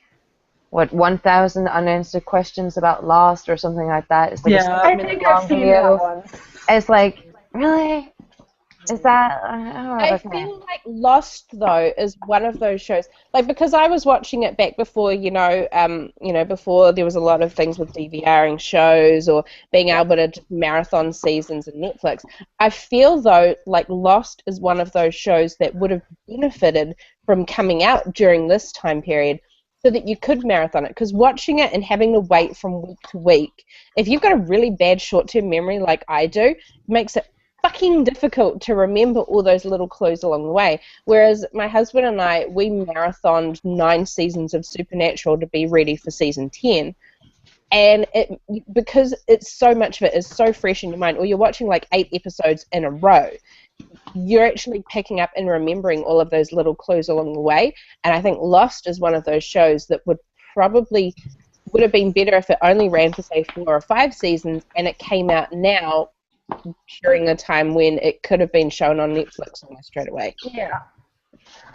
1,000 unanswered questions about Lost or something like that? It's like Yeah. I think I've seen that one. And it's like, really? Is that? I feel like Lost though is one of those shows, like because I was watching it back before, before there was a lot of things with DVRing shows or being able to marathon seasons and Netflix. I feel though like Lost is one of those shows that would have benefited from coming out during this time period, so that you could marathon it, because watching it and having to wait from week to week, if you've got a really bad short-term memory like I do, it makes it fucking difficult to remember all those little clues along the way. Whereas my husband and I, we marathoned 9 seasons of Supernatural to be ready for season 10. And because it's so much of it is so fresh in your mind, or you're watching like 8 episodes in a row, you're actually picking up and remembering all of those little clues along the way. And I think Lost is one of those shows that would have been better if it only ran for say 4 or 5 seasons and it came out now during a time when it could have been shown on Netflix almost straight away. Yeah.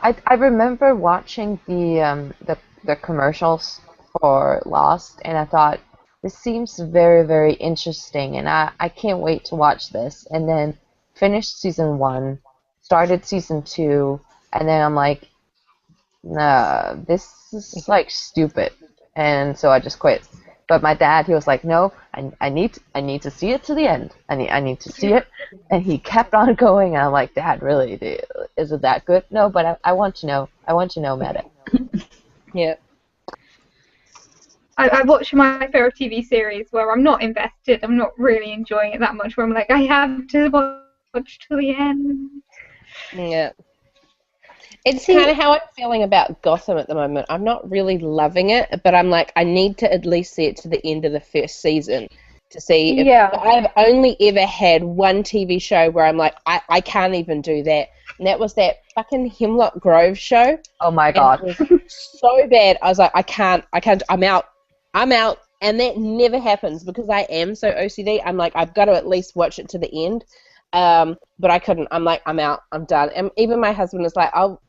I remember watching the commercials for Lost, and I thought, this seems very, very interesting, and I can't wait to watch this. And then finished season 1, started season 2, and then I'm like, nah, this is like stupid, and so I just quit. But my dad, he was like, no, I need to see it to the end. I need to see it, and he kept on going. And I'm like, Dad, really, is it that good? No, but I want to know. I want to know, Matt. Yeah. I watch my favorite TV series where I'm not invested, I'm not really enjoying it that much, where I'm like, I have to watch till the end. Yeah. It's kind of how I'm feeling about Gotham at the moment. I'm not really loving it, but I'm like, I need to at least see it to the end of the first season to see. I've only ever had one TV show where I'm like, I can't even do that. And that was that fucking Hemlock Grove show. Oh my God. It was so bad. I was like, I can't, I'm out. And that never happens because I am so OCD. I'm like, I've got to at least watch it to the end. But I couldn't. I'm like, I'm out. I'm done. And even my husband is like, I'll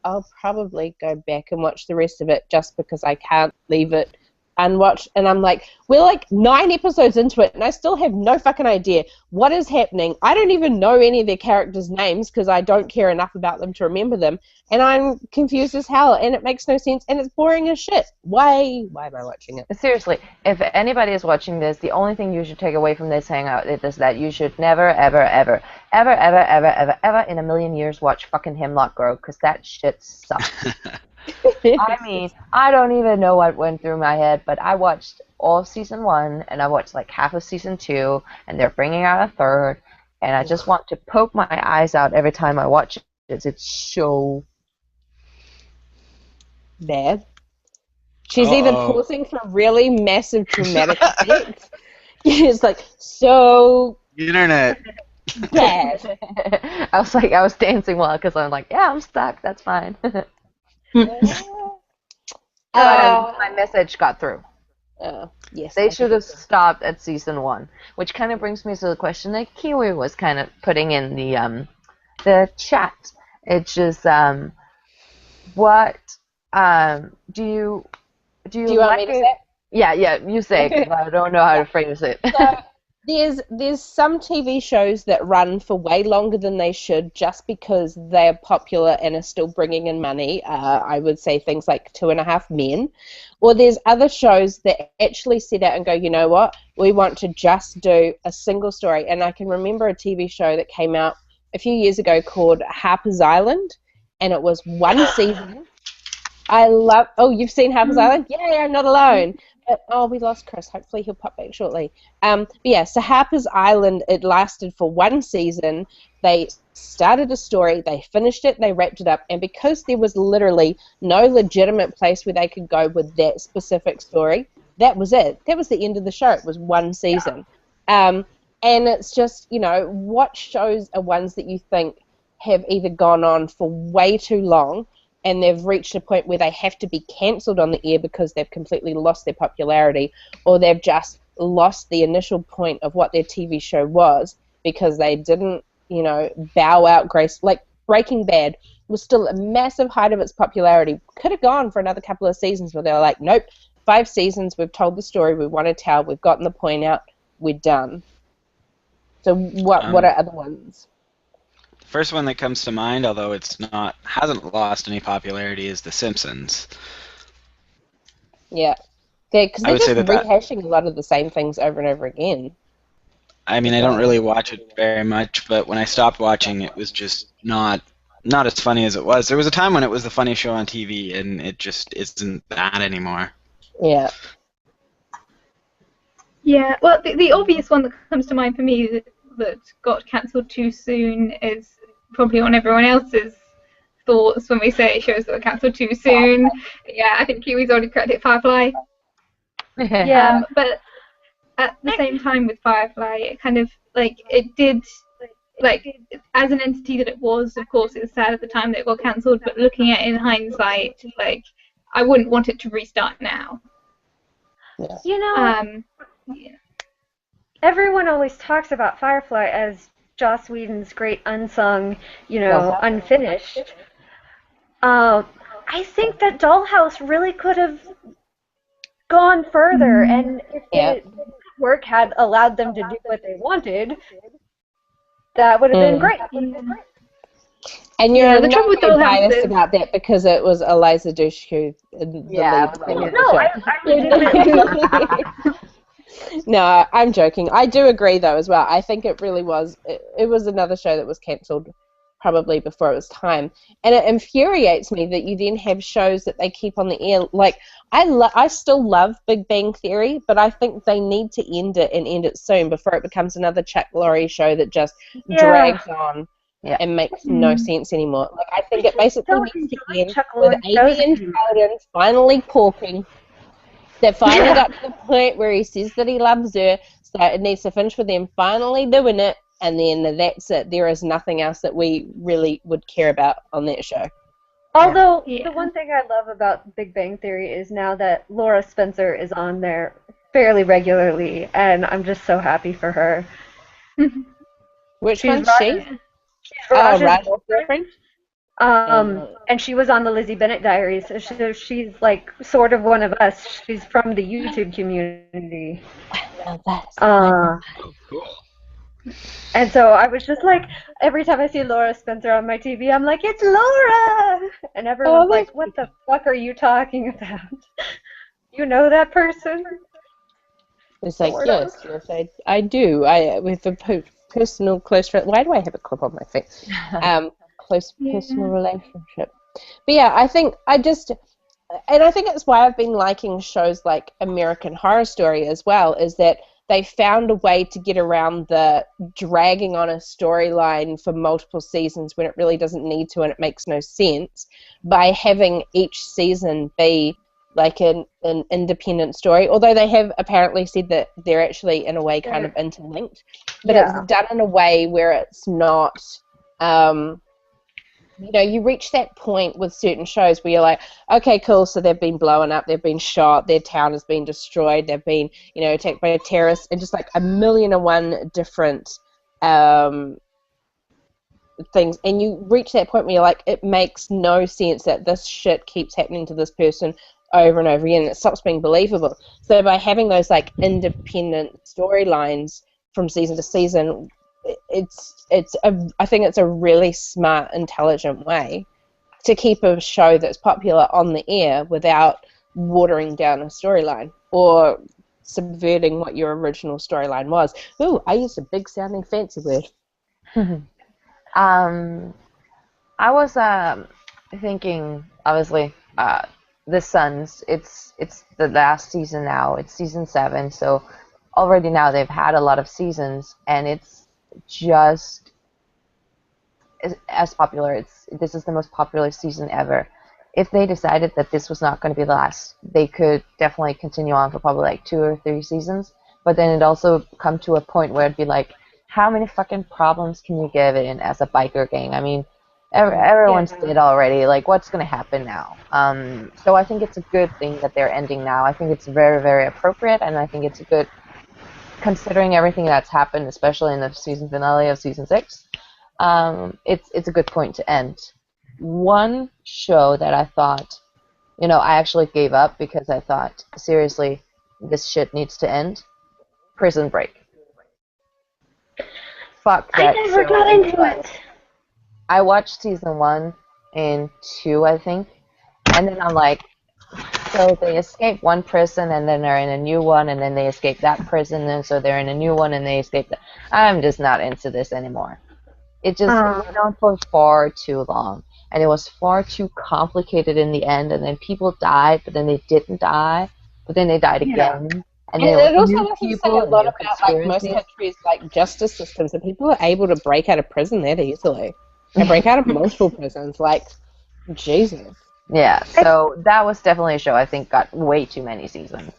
probably go back and watch the rest of it just because I can't leave it unwatched, and I'm like, we're like 9 episodes into it, and I still have no fucking idea what is happening. I don't even know any of their characters' names because I don't care enough about them to remember them, and I'm confused as hell, and it makes no sense, and it's boring as shit. Why am I watching it? Seriously, if anybody is watching this, the only thing you should take away from this Hangout is that you should never, ever, ever, ever, ever, ever, ever, ever in a million years watch fucking Hemlock Grove, because that shit sucks. I mean, I don't even know what went through my head, but I watched all of season 1, and I watched like half of season 2, and they're bringing out a third, and I just want to poke my eyes out every time I watch it. It's so bad. She's either pausing for really massive dramatic effects. It's like, so Internet. bad. I was dancing well because I'm like, yeah, I'm stuck. That's fine. My message got through. Yes. They should have stopped at season 1, which kind of brings me to the question that Kiwi was kind of putting in the chat. It's just what do you want like me to it? say it? Yeah, you say it, 'cause I don't know how to phrase it. So, there's some TV shows that run for way longer than they should just because they're popular and are still bringing in money. I would say things like 2.5 Men. Or there's other shows that actually sit out and go, you know what, we want to just do a single story. And I can remember a TV show that came out a few years ago called Harper's Island, and it was 1 season. You've seen Harper's Island? Yeah, I'm not alone. But, we lost Chris. Hopefully he'll pop back shortly. But yeah, so Harper's Island, it lasted for 1 season. They started a story, they finished it, they wrapped it up, and because there was literally no legitimate place where they could go with that specific story, that was it. That was the end of the show. It was 1 season. And it's just, what shows are ones that you think have either gone on for way too long and they've reached a point where they have to be cancelled on the air because they've completely lost their popularity, or they've just lost the initial point of what their TV show was because they didn't, bow out grace. Like Breaking Bad was still a massive height of its popularity. Could have gone for another couple of seasons, but they were like, nope, 5 seasons, we've told the story we want to tell, we've gotten the point out, we're done. So what are other ones? First one that comes to mind, although hasn't lost any popularity, is The Simpsons. Yeah, because they're just say that rehashing a lot of the same things over and over again. I mean, I don't really watch it very much, but when I stopped watching, it was just not as funny as it was. There was a time when it was the funniest show on TV, and it just isn't that anymore. Yeah. Yeah, well, the obvious one that comes to mind for me that got cancelled too soon is probably on everyone else's thoughts when we say shows that were cancelled too soon. Yeah, I think Kiwi's already corrected Firefly. Yeah, but at the same time with Firefly, it kind of, it did, as an entity that it was, of course, it was sad at the time that it got cancelled, but looking at it in hindsight, I wouldn't want it to restart now. Yeah. Everyone always talks about Firefly as Joss Whedon's great unsung, unfinished. I think that Dollhouse really could have gone further, and if the work had allowed them to do what they wanted, that would have been great. And you're the trouble with biased Dollhouse about that because it was Eliza Dushku in the lead role of the show. No, I'm joking. I do agree, though, as well. I think it really was. It was another show that was cancelled probably before it was time. And it infuriates me that you then have shows that they keep on the air. Like, I still love Big Bang Theory, but I think they need to end it and end it soon before it becomes another Chuck Lorre show that just drags on and makes no sense anymore. Like, I think it basically needs to end with Amy and Sheldon finally talking. They finally got to the point where he says that he loves her, so it needs to finish with them finally doing it, and then that's it. There is nothing else that we really would care about on that show. Although, the one thing I love about Big Bang Theory is now that Laura Spencer is on there fairly regularly, and I'm just so happy for her. Which She's one's she? Raj's Raj's girlfriend? And she was on the Lizzie Bennett Diaries, so she's like sort of one of us. She's from the YouTube community. Uh, and so I was just like, every time I see Laura Spencer on my TV, I'm like, it's Laura! And everyone's like, what the fuck are you talking about? You know that person? It's like, yes, I do. With a personal close friend. Why do I have a clip on my face? Close personal relationship. But yeah, I think it's why I've been liking shows like American Horror Story as well, is that they found a way to get around the dragging on a storyline for multiple seasons when it really doesn't need to and it makes no sense, by having each season be like an independent story, although they have apparently said that they're actually in a way kind of interlinked, but it's done in a way where it's not, you reach that point with certain shows where you're like, okay, cool, so they've been blown up, they've been shot, their town has been destroyed, they've been, attacked by terrorists, and just like a million and one different things, and you reach that point where you're like, it makes no sense that this shit keeps happening to this person over and over again, and it stops being believable. So by having those like independent storylines from season to season, I think it's a really smart, intelligent way to keep a show that's popular on the air without watering down a storyline or subverting what your original storyline was. Ooh, I used a big sounding fancy word. I was thinking, obviously, The Sons. It's the last season now. It's season 7, so already now they've had a lot of seasons, and it's just as popular. This is the most popular season ever. If they decided that this was not going to be the last, they could definitely continue on for probably like 2 or 3 seasons. But then it also come to a point where it'd be like, how many fucking problems can you give in as a biker gang? I mean, everyone's dead already. Like, what's going to happen now? So I think it's a good thing that they're ending now. I think it's very, very appropriate, and I think it's a good, considering everything that's happened, especially in the season finale of season 6. It's a good point to end. One show that I thought, I actually gave up because I thought, seriously, this shit needs to end. Prison Break. Fuck that. I never got into it. I watched season 1 and 2, I think, and then I'm like, so they escape one prison and then they're in a new one, and then they escape that prison, and so they're in a new one and they escape that. I'm just not into this anymore. It just went on for far too long, and it was far too complicated in the end, and then people died, but then they didn't die, but then they died again. And it also doesn't say a lot about like most countries' like justice systems, and people are able to break out of prison that easily. And break out of multiple prisons, like, Jesus. Yeah, so that was definitely a show I think got way too many seasons.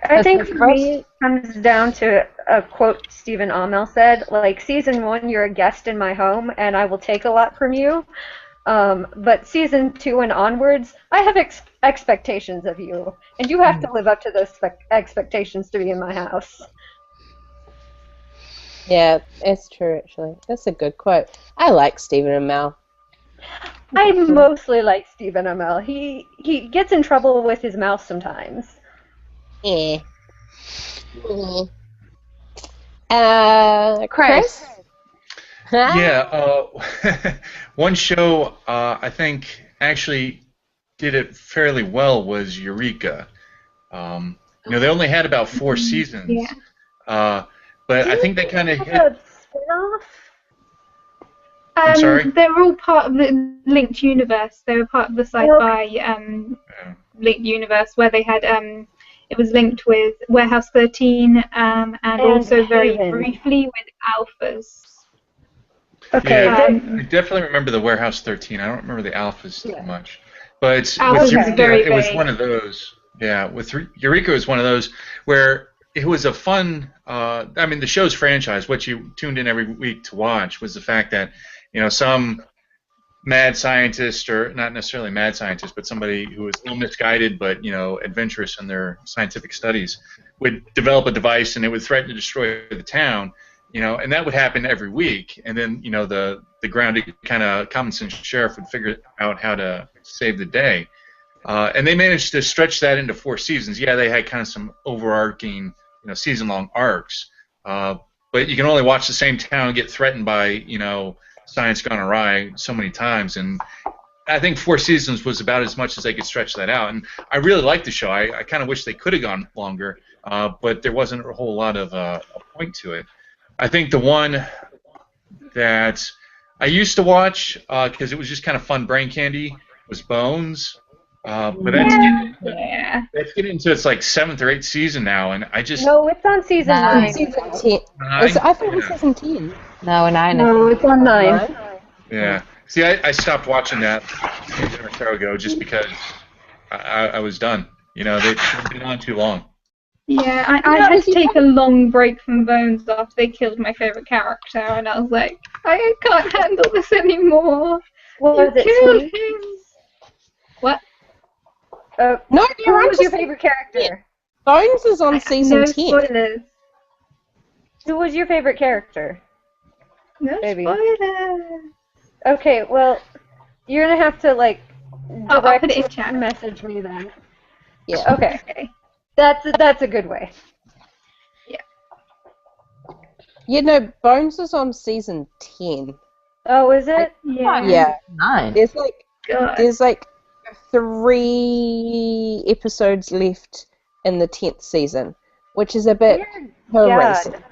I think for me, it comes down to a quote Stephen Amell said, like, season 1, you're a guest in my home, and I will take a lot from you. But season 2 and onwards, I have expectations of you, and you have to live up to those expectations to be in my house. Yeah, it's true, actually. That's a good quote. I like Stephen Amell. I mostly like Stephen Amell. He gets in trouble with his mouth sometimes. Chris? Yeah, one show I think actually did it fairly well was Eureka. They only had about 4 seasons. Yeah. But I think they kind of hit. A spin-off? I'm sorry? They were all part of the linked universe. They were part of the sci-fi linked universe where they had it was linked with Warehouse 13 and also very briefly with Alphas. Okay. Yeah, I definitely remember the Warehouse 13. I don't remember the Alphas too much. But with Eureka, it was one of those. Yeah, with Eureka, it was one of those where it was a fun. I mean, the show's franchise. What you tuned in every week to watch was the fact that some mad scientist, or not necessarily mad scientist, but somebody who was a little misguided but adventurous in their scientific studies, would develop a device and it would threaten to destroy the town. and that would happen every week, and then the grounded kind of common sense sheriff would figure out how to save the day, and they managed to stretch that into 4 seasons. Yeah, they had kind of some overarching season-long arcs, but you can only watch the same town get threatened by science gone awry so many times, and I think 4 seasons was about as much as they could stretch that out. And I really liked the show. I kind of wish they could have gone longer, but there wasn't a whole lot of a point to it. I think the one that I used to watch because it was just kind of fun brain candy was Bones. But that's getting into its like 7th or 8th season now, and I just No, it's on season 9. Season 10. I thought it was season 10. No, 9. No, it's on 9. Yeah. See, I stopped watching that a season or so ago just because I was done. They've been on too long. Yeah, I had to take a long break from Bones after they killed my favorite character, and I was like, I can't handle this anymore. Was it killed Sweet? him. What? No, Who was your favorite character? Bones is on season No 10. spoilers. Who was your favorite character? No Baby. spoilers. Okay, well, you're gonna have to I'll direct put it in chat. message me then. Yeah. Okay. That's a good way. Yeah, no, Bones is on season 10. Oh, is it? Yeah. 9. There's like 3 episodes left in the 10th season, which is a bit harassing.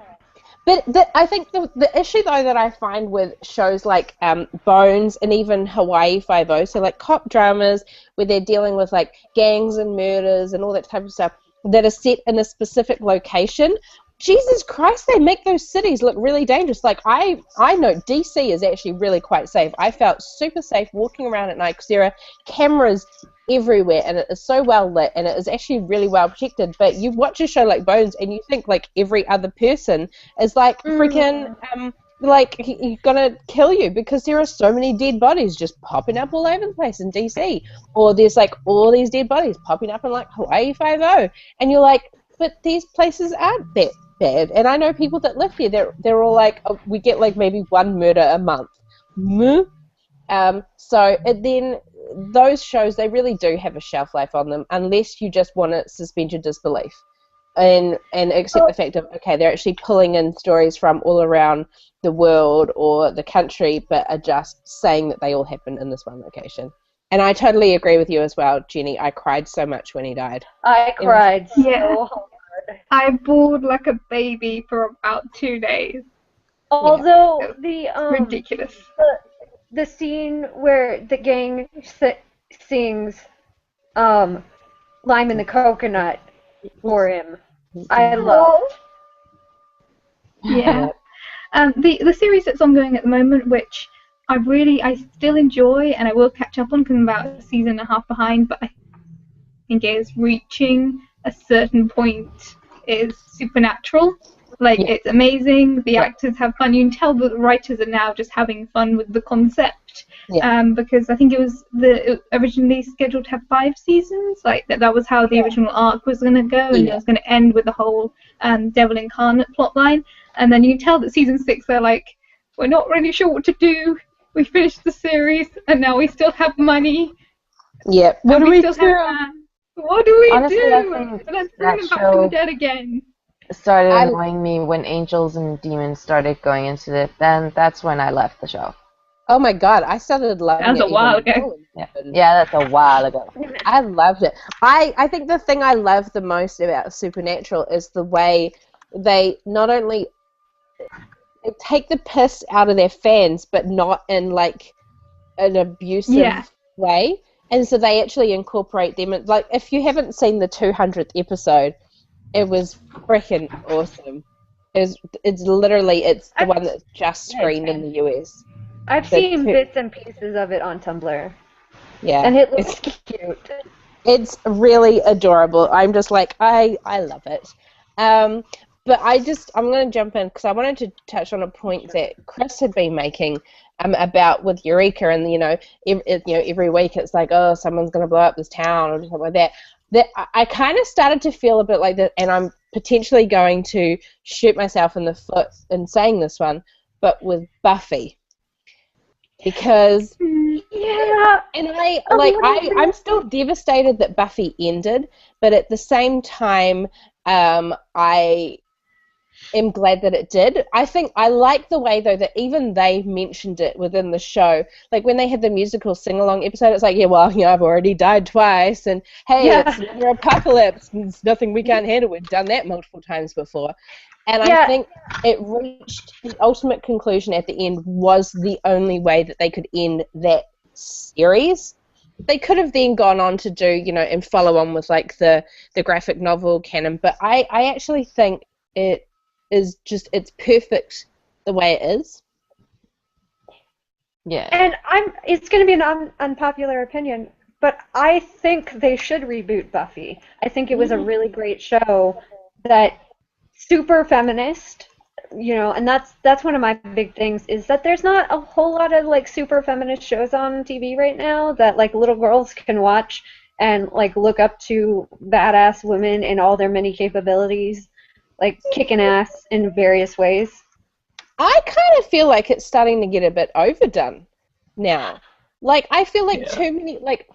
But I think the issue, though, that I find with shows like Bones and even Hawaii Five-O, so like cop dramas where they're dealing with like gangs and murders and all that type of stuff that are set in a specific location, Jesus Christ, they make those cities look really dangerous. Like, I know DC is actually really quite safe. I felt super safe walking around at night because there are cameras everywhere and it is so well lit and it is actually really well protected. But you watch a show like Bones and you think like every other person is like freaking like he's gonna kill you because there are so many dead bodies just popping up all over the place in DC, or there's like all these dead bodies popping up in like Hawaii Five-O, and you're like, but these places aren't that bad. And I know people that live here, they're all like, oh, we get like maybe 1 murder a month. Then those shows, they really do have a shelf life on them unless you just want to suspend your disbelief and accept the fact of, okay, they're actually pulling in stories from all around the world or the country, but are just saying that they all happen in this one location. And I totally agree with you as well, Jenny. I cried so much when he died. I cried so hard. I bawled like a baby for about 2 days. Although Ridiculous. The scene where the gang sings Lime in the Coconut for him, I love. Yeah. The series that's ongoing at the moment, which I still enjoy and I will catch up on because I'm about a season and a half behind, but I think it is reaching a certain point, is Supernatural. Like, it's amazing, the actors have fun, you can tell that the writers are now just having fun with the concept, because I think it was originally scheduled to have 5 seasons, like that was how the original arc was going to go, and it was going to end with the whole Devil Incarnate plotline, and then you can tell that season 6 they're like, we're not really sure what to do, we finished the series, and now we still have money. Yep. What do we do? What do we Honestly, do? I think Let's bring them back show- from the dead again. Started annoying me when angels and demons started going into it. Then that's when I left the show. Oh my god, I started loving it. That was a while ago. Yeah, that's a while ago. I loved it. I think the thing I love the most about Supernatural is the way they not only take the piss out of their fans, but not in like an abusive way. And so they actually incorporate them. Like, if you haven't seen the 200th episode, it was freaking awesome. It's the one that's just screened in the US. I've seen bits and pieces of it on Tumblr. Yeah. And it looks cute. It's really adorable. I'm just like, I love it. But I'm going to jump in because I wanted to touch on a point that Chris had been making about with Eureka, and every week it's like, oh, someone's going to blow up this town or something like that. that I kind of started to feel a bit like that, and I'm potentially going to shoot myself in the foot in saying this one, but with Buffy. Because Yeah, and I'm still devastated that Buffy ended, but at the same time, I am glad that it did. I think I like the way though that even they mentioned it within the show. Like when they had the musical sing-along episode, it's like, yeah, well, you know, I've already died twice, and hey, Yeah. it's another apocalypse. It's nothing we can't handle. We've done that multiple times before. And Yeah. I think it reached the ultimate conclusion at the end was the only way that they could end that series. They could have then gone on to do, you know, and follow on with like the graphic novel canon, but I actually think it is just, it's perfect the way it is. Yeah. And it's going to be an unpopular opinion, but I think they should reboot Buffy. I think it was a really great show that super feminist, you know, and that's one of my big things is that there's not a whole lot of like super feminist shows on TV right now that like little girls can watch and like look up to badass women in all their many capabilities, like kicking ass in various ways. I kind of feel like it's starting to get a bit overdone now. Like, I feel like too many, like,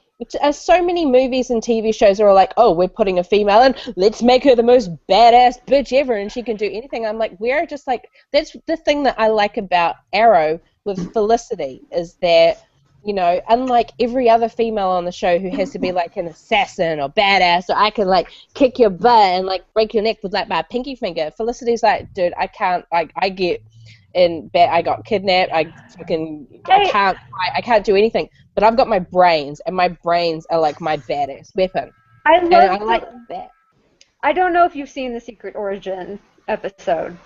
so many movies and TV shows are like, oh, we're putting a female in, let's make her the most badass bitch ever and she can do anything. I'm like, we're just like, that's the thing that I like about Arrow with Felicity is that, you know, unlike every other female on the show who has to be like an assassin or badass or I can like kick your butt and like break your neck with like my pinky finger, Felicity's like, dude, I can't, like, I get in bed, I got kidnapped, I can't do anything, but I've got my brains, and my brains are like my badass weapon. I like that. I don't know if you've seen the Secret Origin episode.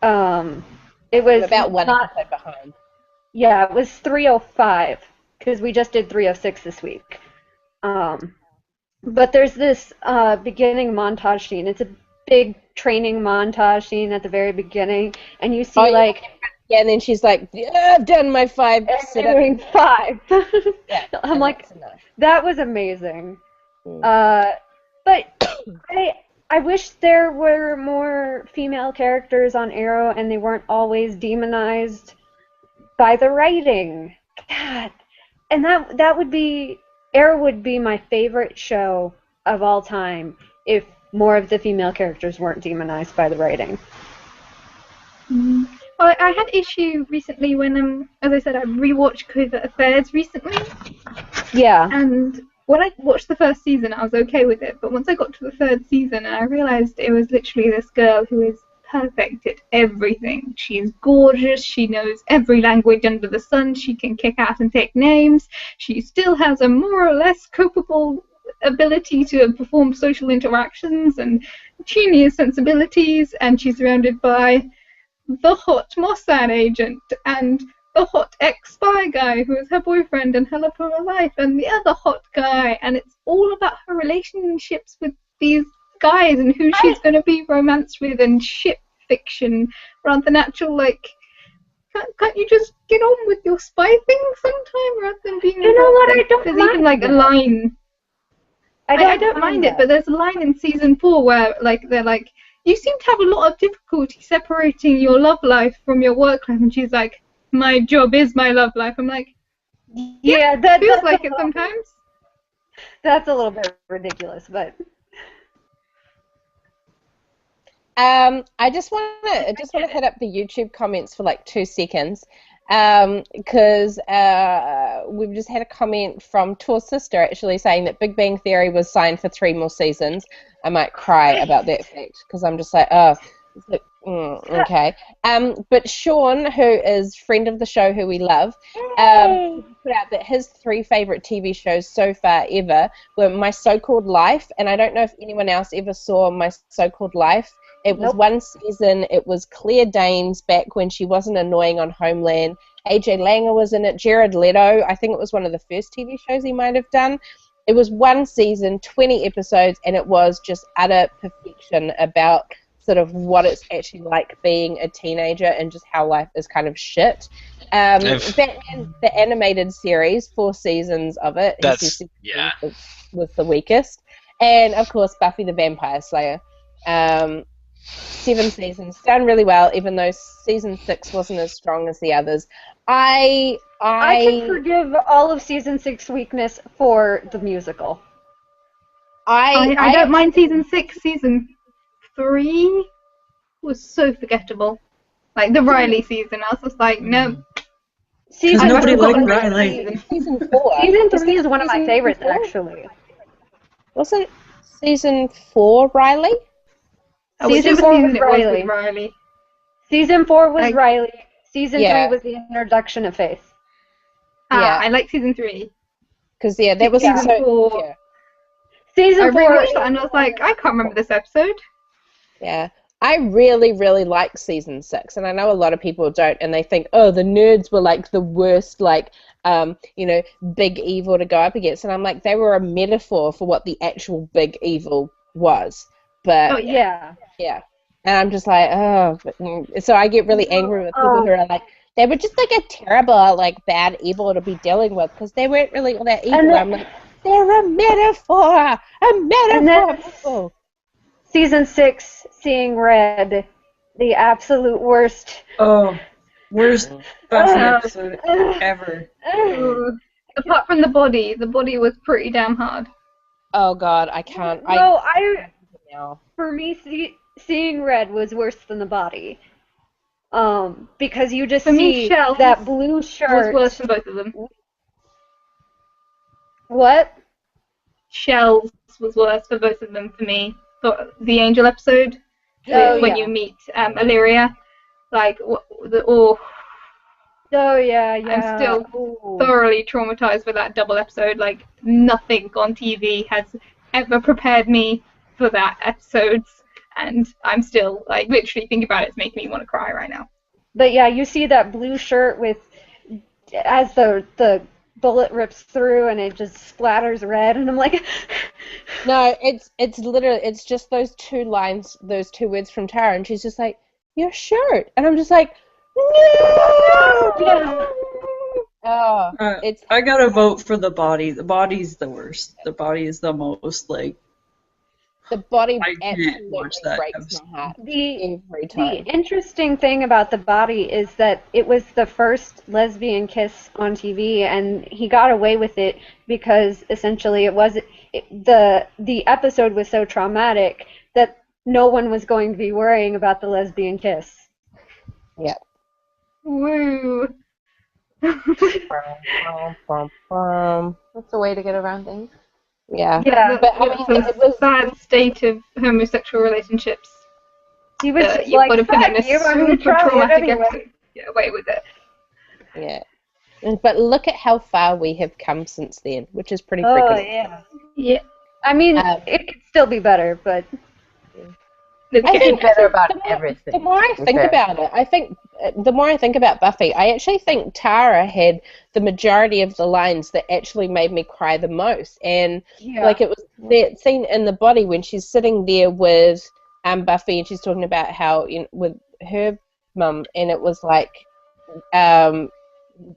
It was about one episode behind. Yeah, it was 305 because we just did 306 this week. But there's this beginning montage scene. It's a big training montage scene at the very beginning, and you see yeah, and then she's like, yeah, I've done my 5 sit-ups. Doing 5. Yeah, I'm like, that was amazing. But I wish there were more female characters on Arrow and they weren't always demonized by the writing. God. And that would be, Arrow would be my favorite show of all time if more of the female characters weren't demonized by the writing. Well, I had issue recently when, as I said, I rewatched Covert Affairs recently. Yeah. And when I watched the first season, I was okay with it. But once I got to the third season, I realized it was literally this girl who is perfect at everything. She's gorgeous. She knows every language under the sun. She can kick ass and take names. She still has a more or less capable ability to perform social interactions and genius sensibilities, and she's surrounded by the hot Mossad agent and the hot ex-spy guy who is her boyfriend and her love of her life and the other hot guy, and it's all about her relationships with these guys and who she's going to be romanced with and ship fiction rather than actual, like, can't you just get on with your spy thing sometime rather than being You know what, I don't there's mind even like a line I don't mind it, but there's a line in season 4 where like they're like, you seem to have a lot of difficulty separating your love life from your work life, and she's like, my job is my love life. I'm like, yeah, that feels like it sometimes. That's a little bit ridiculous, but I just want to hit up the YouTube comments for like 2 seconds. Because we've just had a comment from Tor's sister actually saying that Big Bang Theory was signed for 3 more seasons. I might cry about that fact because I'm just like, oh, okay. But Sean, who is friend of the show, who we love, put out that his 3 favorite TV shows so far ever were My So-Called Life, and I don't know if anyone else ever saw My So-Called Life. It was 1 season. It was Claire Danes back when she wasn't annoying on Homeland. AJ Langer was in it. Jared Leto. I think it was one of the first TV shows he might have done. It was 1 season, 20 episodes, and it was just utter perfection about sort of what it's actually like being a teenager and just how life is kind of shit. Batman, the animated series, 4 seasons of it. Was the weakest. And, of course, Buffy the Vampire Slayer. 7 seasons, done really well, even though season 6 wasn't as strong as the others. I can forgive all of season 6 weakness for the musical. I don't mind season 6. Season 3 was so forgettable. Like the Riley season, I was just like, no. Because nobody liked Riley. Season 4. Season 3 is one of my favorites, actually. Wasn't season 4 Riley? Season 4 was Riley. Season 4 was Riley. Season 3 was the introduction of Faith. I like season 3. Because that was season 4. Yeah. Season 4. I rewatched that and I was like, I can't remember this episode. Yeah. I really, really like season 6, and I know a lot of people don't, and they think, oh, the nerds were like the worst, like, big evil to go up against, and I'm like, they were a metaphor for what the actual big evil was. But yeah, and I'm just like, so I get really angry with people who are like, they were just like a terrible, like, bad evil to be dealing with, because they weren't really all that evil. I'm like, they're a metaphor, metaphor. Season 6, Seeing Red, the absolute worst. Oh, worst episode ever. Apart from the body was pretty damn hard. Oh God, I can't. For me, Seeing Red was worse than the body. Because you just see that blue shirt. Was worse for both of them. What? Shells was worse for both of them for me. The Angel episode, when you meet Illyria, like I'm still thoroughly traumatized with that double episode. Like nothing on TV has ever prepared me for that episode, and I'm still like literally thinking about it's making me want to cry right now. But yeah, you see that blue shirt as the bullet rips through and it just splatters red, and I'm like, no, it's literally, it's just those 2 lines, those 2 words from Tara, and she's just like, your shirt, and I'm just like, no! I gotta vote for the body. The body's the worst. The body is the most, like, the body I can't watch that breaks episode. my heart every time. The interesting thing about the body is that it was the first lesbian kiss on TV, and he got away with it because essentially the episode was so traumatic that no one was going to be worrying about the lesbian kiss. Yeah. Woo. That's a way to get around things. Yeah, but I mean, it was a sad state of homosexual relationships. He was you like, put him in a super traumatic anyway. episode. Get away with it. Yeah. But look at how far we have come since then, which is pretty freaking yeah. I mean, it could still be better, but I think better about everything. The more I think about it, the more I think about Buffy, I actually think Tara had the majority of the lines that actually made me cry the most. And like it was that scene in the body when she's sitting there with Buffy and she's talking about how with her mum, and it was like,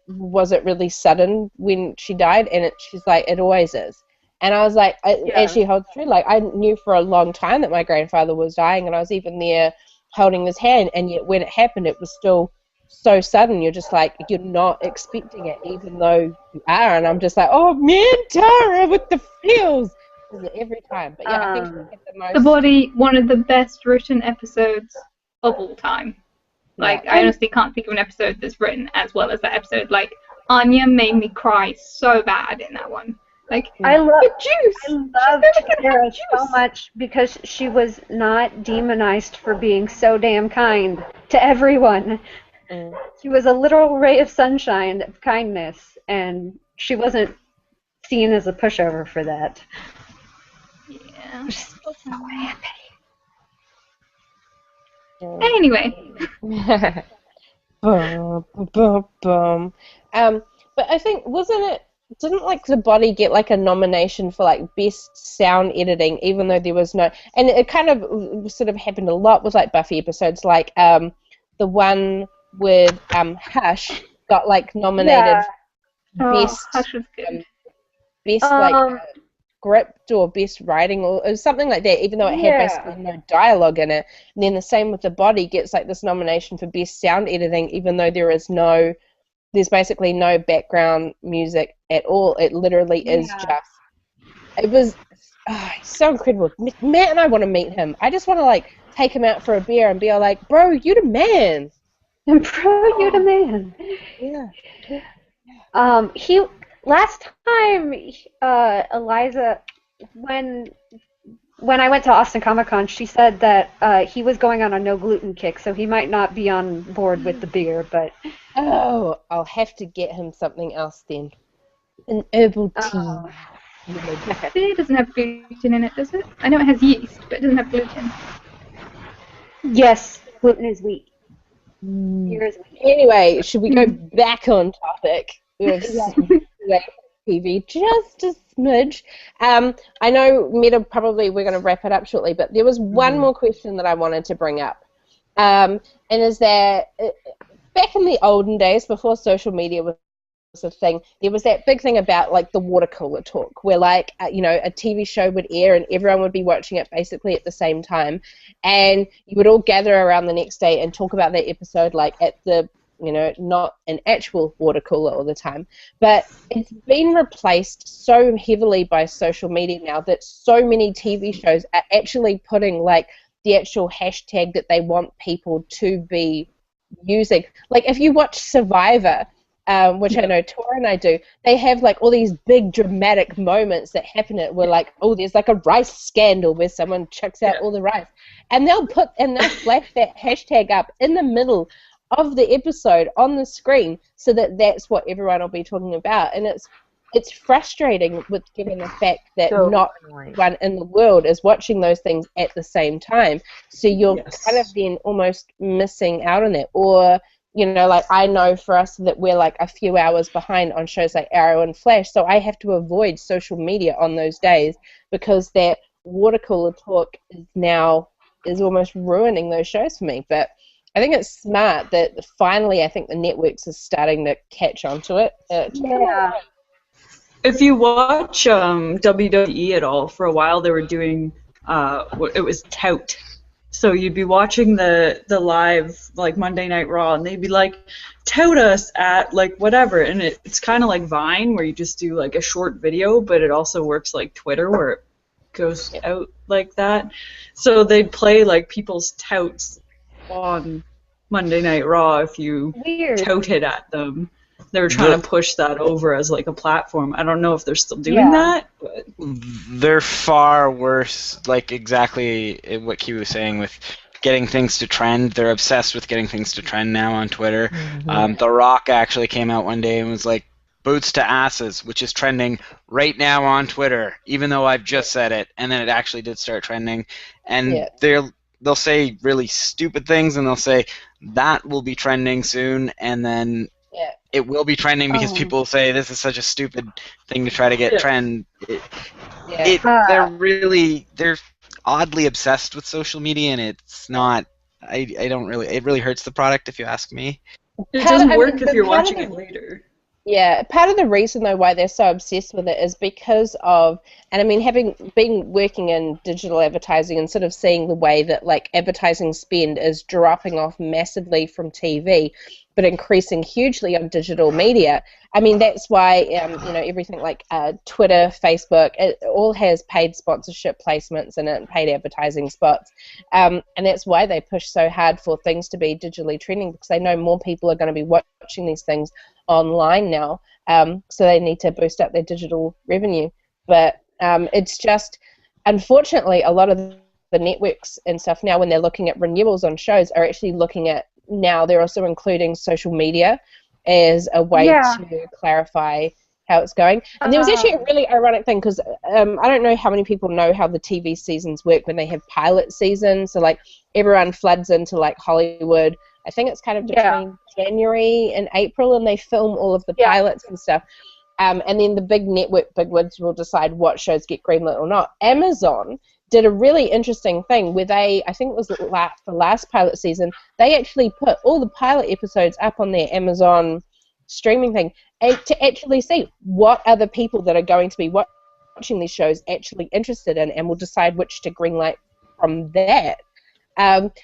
was it really sudden when she died? And she's like, it always is. And I was like, it actually holds true. Like, I knew for a long time that my grandfather was dying, and I was even there holding his hand, and yet when it happened, it was still so sudden. You're just like, you're not expecting it, even though you are. And I'm just like, oh, man, Tara with the feels. Every time. But yeah, I think she the most... The Body, one of the best written episodes of all time. Like, I honestly can't think of an episode that's written as well as that episode. Like, Anya made me cry so bad in that one. Like, I loved Tara so much because she was not demonized for being so damn kind to everyone. She was a literal ray of sunshine of kindness, and she wasn't seen as a pushover for that. Yeah. She's so happy. Anyway. But I think, wasn't it didn't like the body get like a nomination for like best sound editing, even though there was no, and it kind of sort of happened a lot with like Buffy episodes, like the one with Hush got like nominated best Hush was good. best like script or best writing or something like that, even though it had basically no dialogue in it. And then the same with the body gets like this nomination for best sound editing, even though there's basically no background music at all. It literally is just. It was so incredible. Matt and I want to meet him. I just want to like take him out for a beer and be all like, "Bro, you the man." Bro, you the man. Yeah. He last time, Eliza, when I went to Austin Comic Con, she said that he was going on a no gluten kick, so he might not be on board with the beer, but. Oh, I'll have to get him something else then. An herbal tea. Beer doesn't have gluten in it, does it? I know it has yeast, but it doesn't have gluten. Yes, gluten is wheat. Beer is wheat. Anyway, should we go back on topic? We've TV just a smidge. I know, Meta, probably we're going to wrap it up shortly, but there was one more question that I wanted to bring up. And is that back in the olden days, before social media was a thing, there was that big thing about like the water cooler talk, where like a TV show would air and everyone would be watching it basically at the same time, and you would all gather around the next day and talk about that episode like at the not an actual water cooler all the time. But it's been replaced so heavily by social media now that so many TV shows are actually putting like the actual hashtag that they want people to be using. Like if you watch Survivor, which I know Tora and I do, they have like all these big dramatic moments that happen at where like, oh, there's like a rice scandal where someone chucks out all the rice, and they'll flash that hashtag up in the middle of the episode on the screen so that that's what everyone will be talking about. And it's frustrating given the fact that not everyone in the world is watching those things at the same time, so you're kind of then almost missing out on it. Or like I know for us that we're like a few hours behind on shows like Arrow and Flash, so I have to avoid social media on those days because that water cooler talk is almost ruining those shows for me. But I think it's smart that finally I think the networks are starting to catch on to it. If you watch WWE at all, for a while they were doing it was tout. So you'd be watching the live like Monday Night Raw, and they'd be like, tout us at like whatever, and it's kind of like Vine where you just do like a short video, but it also works like Twitter where it goes out like that. So they'd play like people's touts on Monday Night Raw if you touted at them. They were trying to push that over as like a platform. I don't know if they're still doing that, but they're far worse. Like exactly what Q was saying with getting things to trend. They're obsessed with getting things to trend now on Twitter. The Rock actually came out one day and was like, "Boots to asses," which is trending right now on Twitter, even though I've just said it, and then it actually did start trending. And they'll say really stupid things, and they'll say that will be trending soon, and then it will be trending because people say this is such a stupid thing to try to get trend. They're oddly obsessed with social media, and it's not. I don't really. It really hurts the product, if you ask me. It doesn't work if you're watching it later. Yeah, part of the reason though why they're so obsessed with it is because of, and I mean having been working in digital advertising and sort of seeing the way that like advertising spend is dropping off massively from TV, but increasing hugely on digital media. I mean that's why everything like Twitter, Facebook, it all has paid sponsorship placements in it and paid advertising spots, and that's why they push so hard for things to be digitally trending, because they know more people are going to be watching these things online now, so they need to boost up their digital revenue. But it's just, unfortunately, a lot of the networks and stuff now, when they're looking at renewals on shows, are actually looking at, now they're also including social media as a way to clarify how it's going. And there was actually a really ironic thing, because I don't know how many people know how the TV seasons work when they have pilot seasons. So like everyone floods into like Hollywood, I think it's kind of between January and April, and they film all of the pilots and stuff. and then the big network bigwigs will decide what shows get greenlit or not. Amazon did a really interesting thing where they, I think it was the last pilot season, they actually put all the pilot episodes up on their Amazon streaming thing to actually see what are the people that are going to be watching these shows actually interested in, and will decide which to greenlight from that.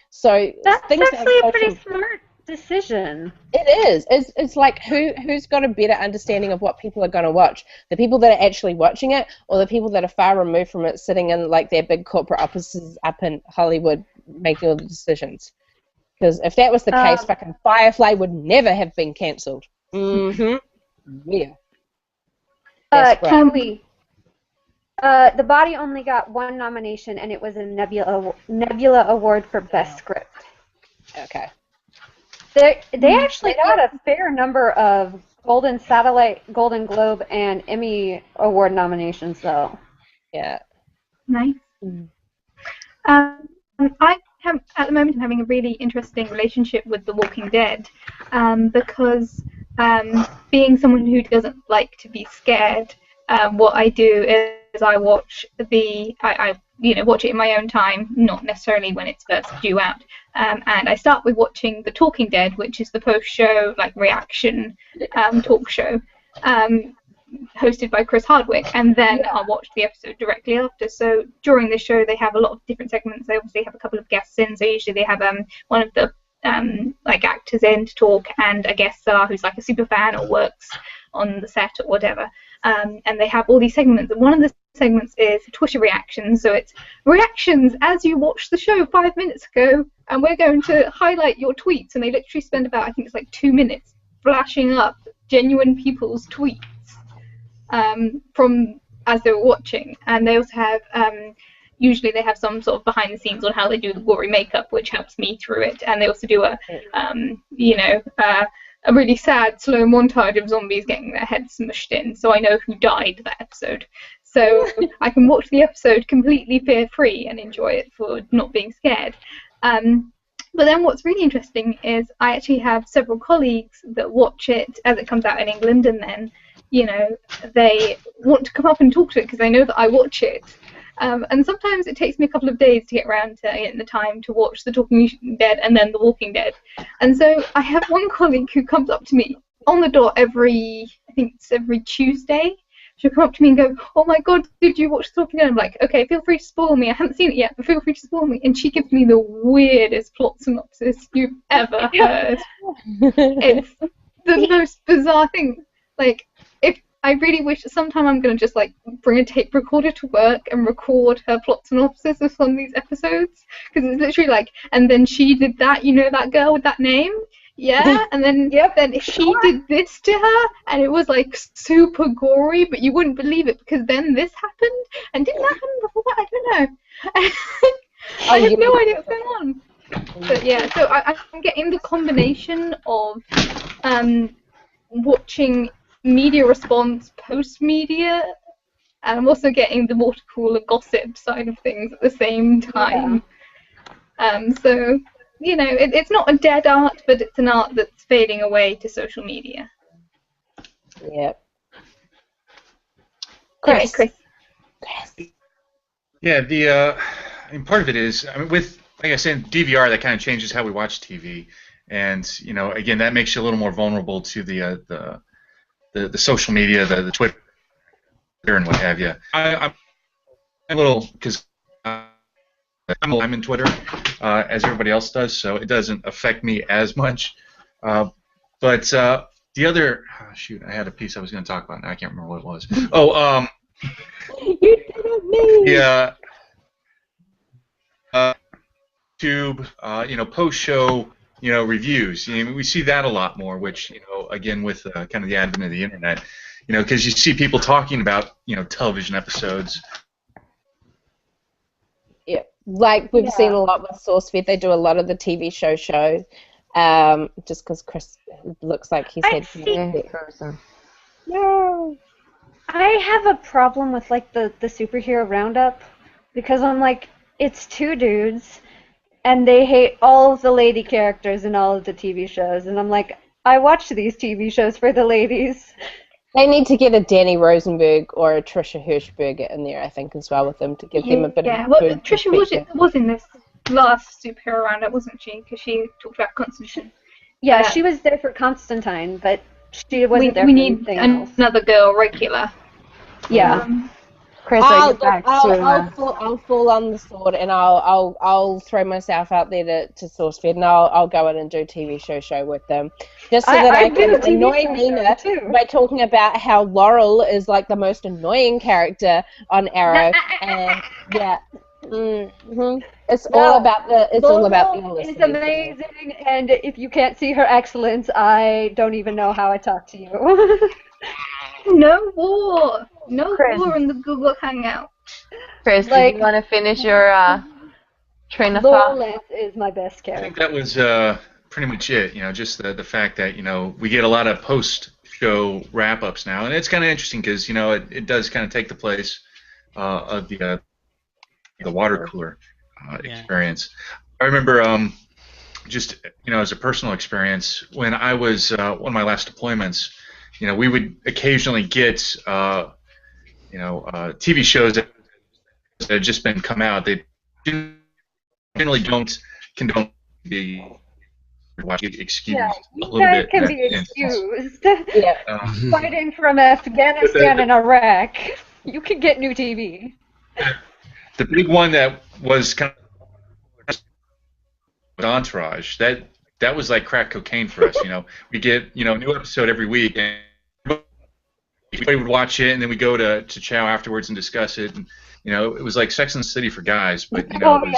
So That's things actually a pretty smart decision. It is. It's like who's got a better understanding of what people are going to watch? The people that are actually watching it, or the people that are far removed from it, sitting in like their big corporate offices up in Hollywood making all the decisions? Because if that was the case, fucking Firefly would never have been cancelled. Mm-hmm. Yeah. Kiwi. The Body only got one nomination, and it was a Nebula Award for Best Script. Okay. They actually got a fair number of Golden Satellite, Golden Globe, and Emmy Award nominations, though. Yeah. Nice. I have, at the moment, I'm having a really interesting relationship with The Walking Dead, because being someone who doesn't like to be scared, what I do is I watch watch it in my own time, not necessarily when it's first due out. And I start with watching The Talking Dead, which is the post-show reaction talk show, hosted by Chris Hardwick, and then I'll watch the episode directly after. So during the show, they have a lot of different segments. They obviously have a couple of guests in, so usually they have one of the actors in to talk, and a guest star who's like a super fan or works on the set or whatever. And they have all these segments, and one of the segments is Twitter reactions. So it's reactions as you watched the show 5 minutes ago, and we're going to highlight your tweets. And they literally spend about, I think it's like 2 minutes flashing up genuine people's tweets from as they were watching. And they also have usually they have some sort of behind the scenes on how they do the gory makeup, which helps me through it. And they also do a really sad slow montage of zombies getting their heads smushed in, so I know who died that episode. So I can watch the episode completely fear-free and enjoy it for not being scared. But then what's really interesting is I actually have several colleagues that watch it as it comes out in England, and then, they want to come up and talk to it because they know that I watch it. And sometimes it takes me a couple of days to get around to getting the time to watch The Talking Dead and then The Walking Dead. And so I have one colleague who comes up to me on the dot every Tuesday. She'll come up to me and go, "Oh my God, did you watch The Talking Dead?" I'm like, "Okay, feel free to spoil me. I haven't seen it yet, but feel free to spoil me." And she gives me the weirdest plot synopsis you've ever heard. It's the most bizarre thing. I really wish sometime I'm going to just bring a tape recorder to work and record her plot synopsis of some of these episodes, because it's literally and then she did that, that girl with that name? Yeah, and then then she did this to her, and it was super gory, but you wouldn't believe it because then this happened, and didn't that happen before that? I don't know. I have no idea what's going on. But yeah, so I'm getting the combination of watching media response post-media, and I'm also getting the water cooler gossip side of things at the same time. So, it's not a dead art, but it's an art that's fading away to social media. Yep. Chris. Yeah, part of it is, with, like I said, DVR, that kind of changes how we watch TV, and again, that makes you a little more vulnerable to the social media, the Twitter and what have you. I'm a little, because I'm in Twitter, as everybody else does, so it doesn't affect me as much. But the other, shoot, I had a piece I was going to talk about, now I can't remember what it was. You didn't mean. Yeah. YouTube, post-show, reviews. We see that a lot more, which, again, with kind of the advent of the internet, because you see people talking about, television episodes. Yeah, we've seen a lot with SourceFed. They do a lot of the TV shows. Just because Chris looks like he's had person. No. I have a problem with the superhero roundup, because I'm it's two dudes, and they hate all of the lady characters in all of the TV shows, and I'm I watch these TV shows for the ladies. They need to get a Danny Rosenberg or a Trisha Hirschberger in there, I think, as well with them to give them a bit Yeah, of well, food Trisha was in this last superhero roundup, wasn't she? Because she talked about Constantine. Yeah, she was there for Constantine, but she wasn't there We for need anything else. another girl regular. Yeah. Chris, I'll get back to I'll fall on the sword and I'll throw myself out there to SourceFed and I'll go in and do TV show with them, just so that I can annoy Nina by talking about how Laurel is like the most annoying character on Arrow, and yeah. It's all about the Laurel is amazing, and if you can't see her excellence, I don't even know how I talk to you. No war in the Google Hangout. Chris, do you want to finish your train of Laurel thought? Lance is my best character. I think that was pretty much it. You know, just the fact that we get a lot of post-show wrap-ups now, and it's kind of interesting because it does kind of take the place of the water cooler experience. I remember just as a personal experience when I was one of my last deployments. We would occasionally get TV shows that had just been come out. They generally don't condone the excused Yeah, a you little guys bit. can be excused. Yeah. Fighting from Afghanistan and Iraq, you can get new TV. The big one that was kind of Entourage, that was like crack cocaine for us. We get a new episode every week, and everybody would watch it, and then we go to chow afterwards and discuss it. And it was like Sex and the City for guys, but it was.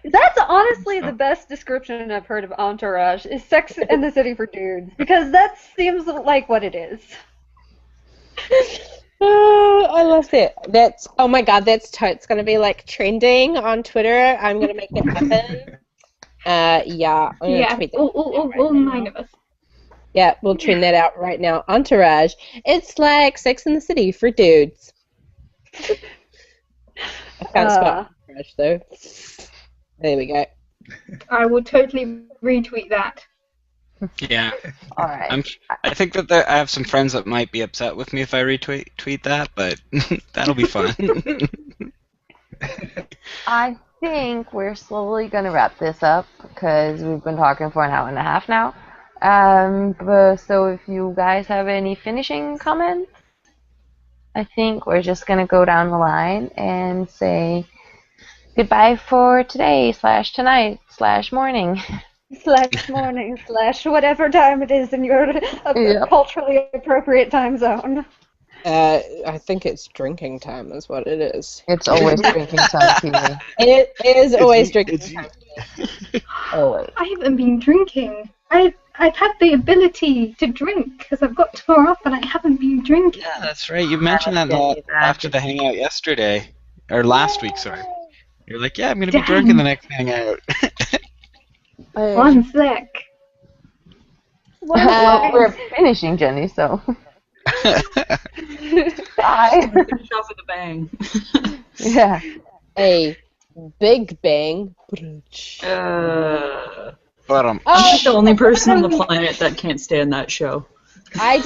That's honestly the best description I've heard of Entourage, is Sex and the City for dudes, because that seems like what it is. Oh, I love that. Oh my god, that's totes gonna be like trending on Twitter. I'm gonna make it happen. Yeah, I'm gonna tweet that. All 9 of us. Yeah, we'll trend that out right now. Entourage. It's like Sex and the City for dudes. I can't spell Entourage though. There we go. I will totally retweet that. Yeah. All right. I think that I have some friends that might be upset with me if I retweet that, but that'll be fun. I think we're slowly going to wrap this up because we've been talking for an hour and a half now. So if you guys have any finishing comments, I think we're just going to go down the line and say goodbye for today / tonight / morning. /morning / whatever time it is in your culturally appropriate time zone. I think it's drinking time is what it is. It's always drinking time, TV. It is always drinking time. Always. I haven't been drinking. I've had the ability to drink because I've got tomorrow off, but I haven't been drinking. Yeah, that's right. You mentioned that after the hangout yesterday, or last week, sorry. You're like, yeah, I'm going to be drinking the next hangout. 1 sec. We're finishing, Jenny, so. Bye. Finish off with a bang. Yeah. A big bang. But I'm the only person on the planet that can't stand that show. I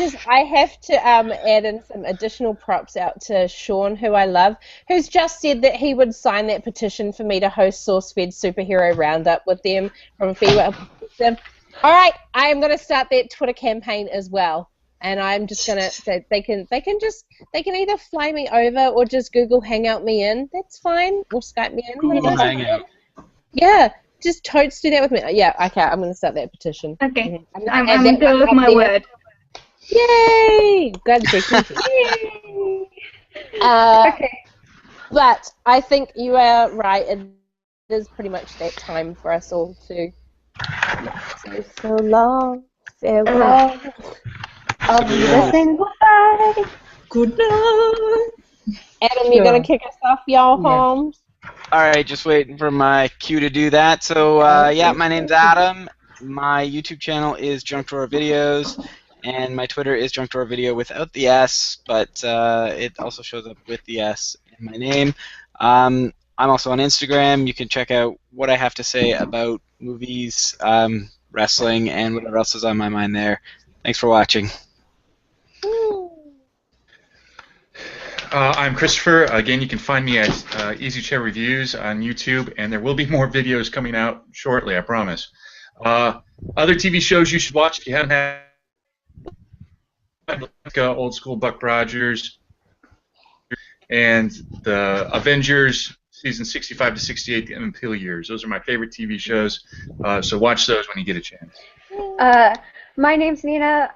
have to add in some additional props out to Sean, who I love, who's just said that he would sign that petition for me to host SourceFed Superhero Roundup with them from a female perspective. All right, I am going to start that Twitter campaign as well, and I'm just going to they can either fly me over or just Google Hangout me in. That's fine. Or Skype me in. Google Hangout. Yeah. Just totes do that with me. Yeah, okay, I'm going to start that petition. Okay. I'm I'm going with my word. Yay! Glad to see Okay. But I think you are right. It is pretty much that time for us all to say so long, farewell. I'll be listening. Goodbye. Good night. Adam, you're going to kick us off, y'all, Holmes? All right, just waiting for my cue to do that. So, yeah, my name's Adam. My YouTube channel is Junk Drawer Videos, and my Twitter is Junk Drawer Video without the S, but it also shows up with the S in my name. I'm also on Instagram. You can check out what I have to say about movies, wrestling, and whatever else is on my mind there. Thanks for watching. I'm Christopher. Again, you can find me at Easy Chair Reviews on YouTube, and there will be more videos coming out shortly, I promise. Other TV shows you should watch if you haven't had, like old school Buck Rogers and the Avengers season 65 to 68, the Emmett Till years. Those are my favorite TV shows, so watch those when you get a chance. My name's Nina.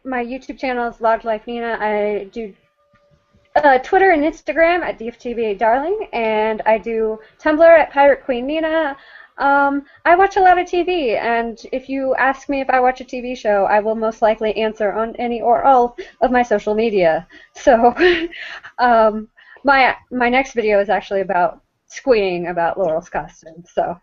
My YouTube channel is Log Life Nina. I do Twitter and Instagram at DFTBA Darling, and I do Tumblr at Pirate Queen Nina. I watch a lot of TV, and if you ask me if I watch a TV show, I will most likely answer on any or all of my social media. So my next video is actually about squeeing about Laurel's costume. So.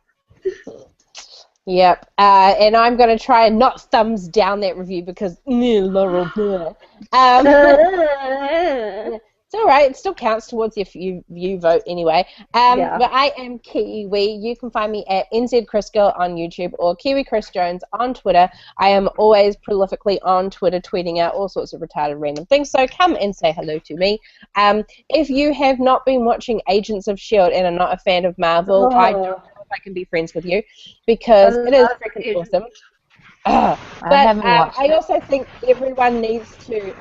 Yep, and I'm going to try and not thumbs down that review because Laurel. It's all right. It still counts towards your view vote anyway. Yeah. But I am Kiwi. You can find me at NZChrisGirl on YouTube or Kiwi Chris Jones on Twitter. I am always prolifically on Twitter tweeting out all sorts of retarded random things, so come and say hello to me. If you have not been watching Agents of S.H.I.E.L.D. and are not a fan of Marvel, I don't know if I can be friends with you because it is freaking awesome. But I also think everyone needs to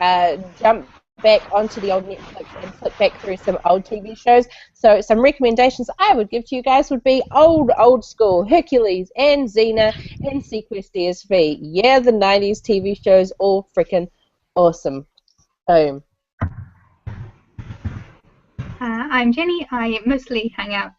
jump back onto the old Netflix and flip back through some old TV shows. So some recommendations I would give to you guys would be old school Hercules and Xena and Sequest DSV. Yeah, the 90s TV shows, all freaking awesome. Boom. I'm Jenny. I mostly hang out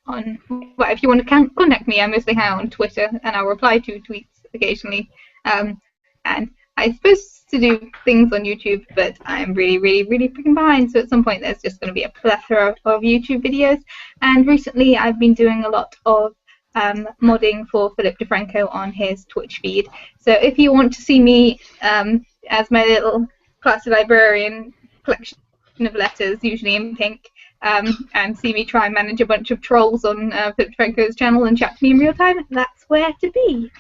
on, well, if you want to contact me, I mostly hang out on Twitter, and I'll reply to tweets occasionally. And I'm supposed to do things on YouTube, but I'm really freaking behind, so at some point there's just going to be a plethora of YouTube videos. And recently I've been doing a lot of modding for Philip DeFranco on his Twitch feed. So if you want to see me as my little classy librarian collection of letters, usually in pink, and see me try and manage a bunch of trolls on Philip DeFranco's channel and chat to me in real time, that's where to be.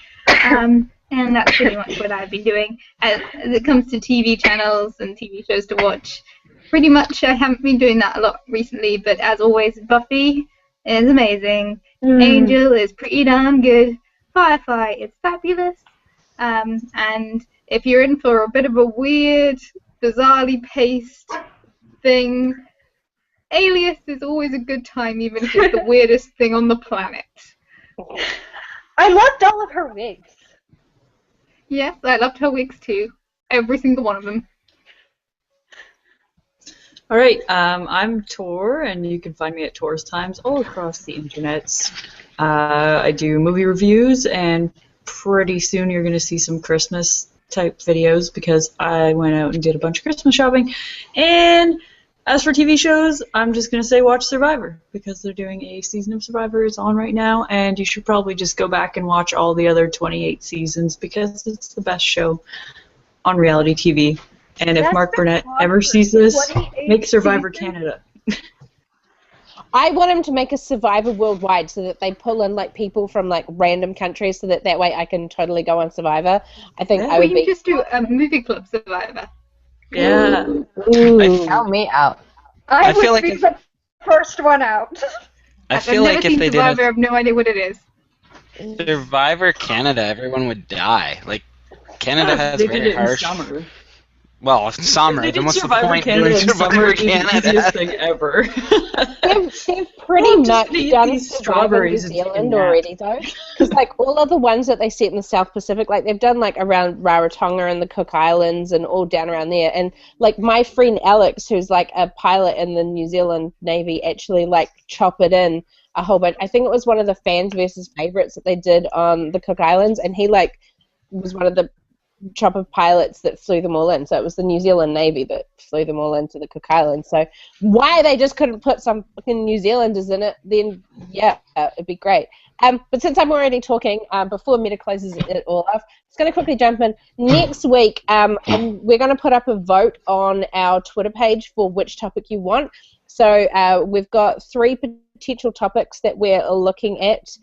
And that's pretty much what I've been doing. As it comes to TV channels and TV shows to watch, pretty much I haven't been doing that a lot recently, but as always, Buffy is amazing. Angel is pretty darn good. Firefly is fabulous. And if you're in for a bit of a weird, bizarrely paced thing, Alias is always a good time, even if it's the weirdest thing on the planet. I loved all of her wigs. Yes, I loved her wigs too. Every single one of them. All right, I'm Tor, and you can find me at Tor's Times all across the internets. I do movie reviews, and pretty soon you're going to see some Christmas-type videos because I went out and did a bunch of Christmas shopping. And as for TV shows, I'm just going to say watch Survivor because they're doing a season of Survivor. It's on right now, and you should probably just go back and watch all the other 28 seasons because it's the best show on reality TV. And if Mark Burnett ever sees this, make Survivor Canada. I want him to make a Survivor worldwide so that they pull in like people from like random countries so that way I can totally go on Survivor. I think I would be. Just do a movie club Survivor. Yeah. Ooh. Count me out. I would feel like be the first one out. I feel like if they did Survivor, I have no idea what it is. Survivor Canada, everyone would die. Like Canada has they very did it harsh. In summer. Well, it's summer. They Then did what's the Survivor point Canada doing in summer? Survivor Canada? It's the easiest thing ever. They've pretty much done Survivor New strawberries Zealand already, though. Because like all of the ones that they set in the South Pacific, like they've done like around Rarotonga and the Cook Islands and all down around there. And like my friend Alex, who's like a pilot in the New Zealand Navy, actually like chop it in a whole bunch. I think it was one of the fans versus favorites that they did on the Cook Islands, and he like was one of the chopper pilots that flew them all in. So it was the New Zealand Navy that flew them all into the Cook Islands. So why they just couldn't put some fucking New Zealanders in it, then yeah, it'd be great. But since I'm already talking, before Meta closes it all off, just going to quickly jump in. Next week, we're going to put up a vote on our Twitter page for which topic you want. So we've got 3 potential topics that we're looking at,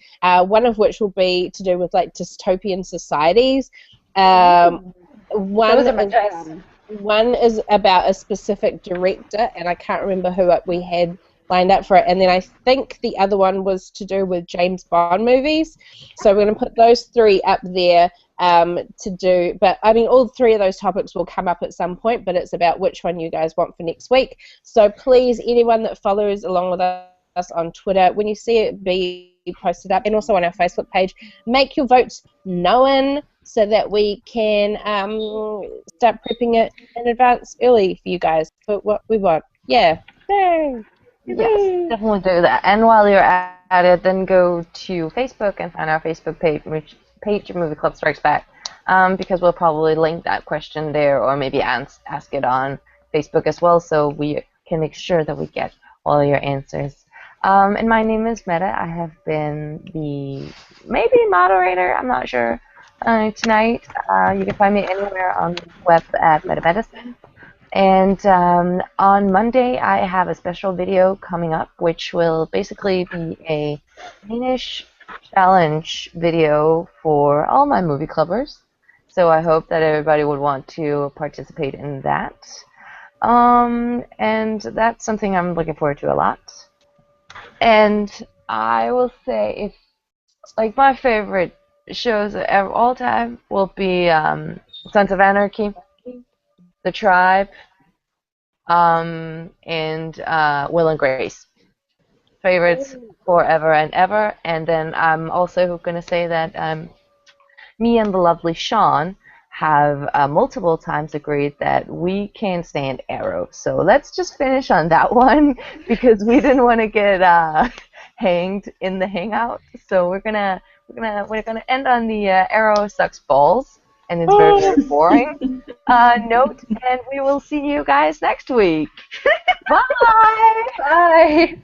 one of which will be to do with like dystopian societies. One Those are my jam. One is about a specific director, and I can't remember who we had lined up for it. And then I think the other one was to do with James Bond movies. So we're going to put those 3 up there to do. But, I mean, all 3 of those topics will come up at some point, but it's about which one you guys want for next week. So please, anyone that follows along with us on Twitter, when you see it be posted up, and also on our Facebook page, make your votes known so that we can start prepping it in advance early for you guys for what we want. Yeah. Yay. Yes, definitely do that. And while you're at it, then go to Facebook and find our Facebook page Movie Club Strikes Back, because we'll probably link that question there, or maybe ask it on Facebook as well, so we can make sure that we get all your answers. And my name is Meta. I have been the maybe moderator, I'm not sure, tonight. You can find me anywhere on the web at MetaMedicine. And on Monday, I have a special video coming up, which will basically be a Danish challenge video for all my movie clubbers. So I hope that everybody would want to participate in that. And that's something I'm looking forward to a lot. And I will say, if like my favorite shows of all time will be Sons of Anarchy, The Tribe, and Will and Grace. Favorites forever and ever. And then I'm also going to say that me and the lovely Sean have multiple times agreed that we can't stand Arrow. So let's just finish on that one, because we didn't want to get hanged in the hangout. So we're gonna end on the Arrow sucks balls and it's very, very boring note, and we will see you guys next week. Bye. Bye.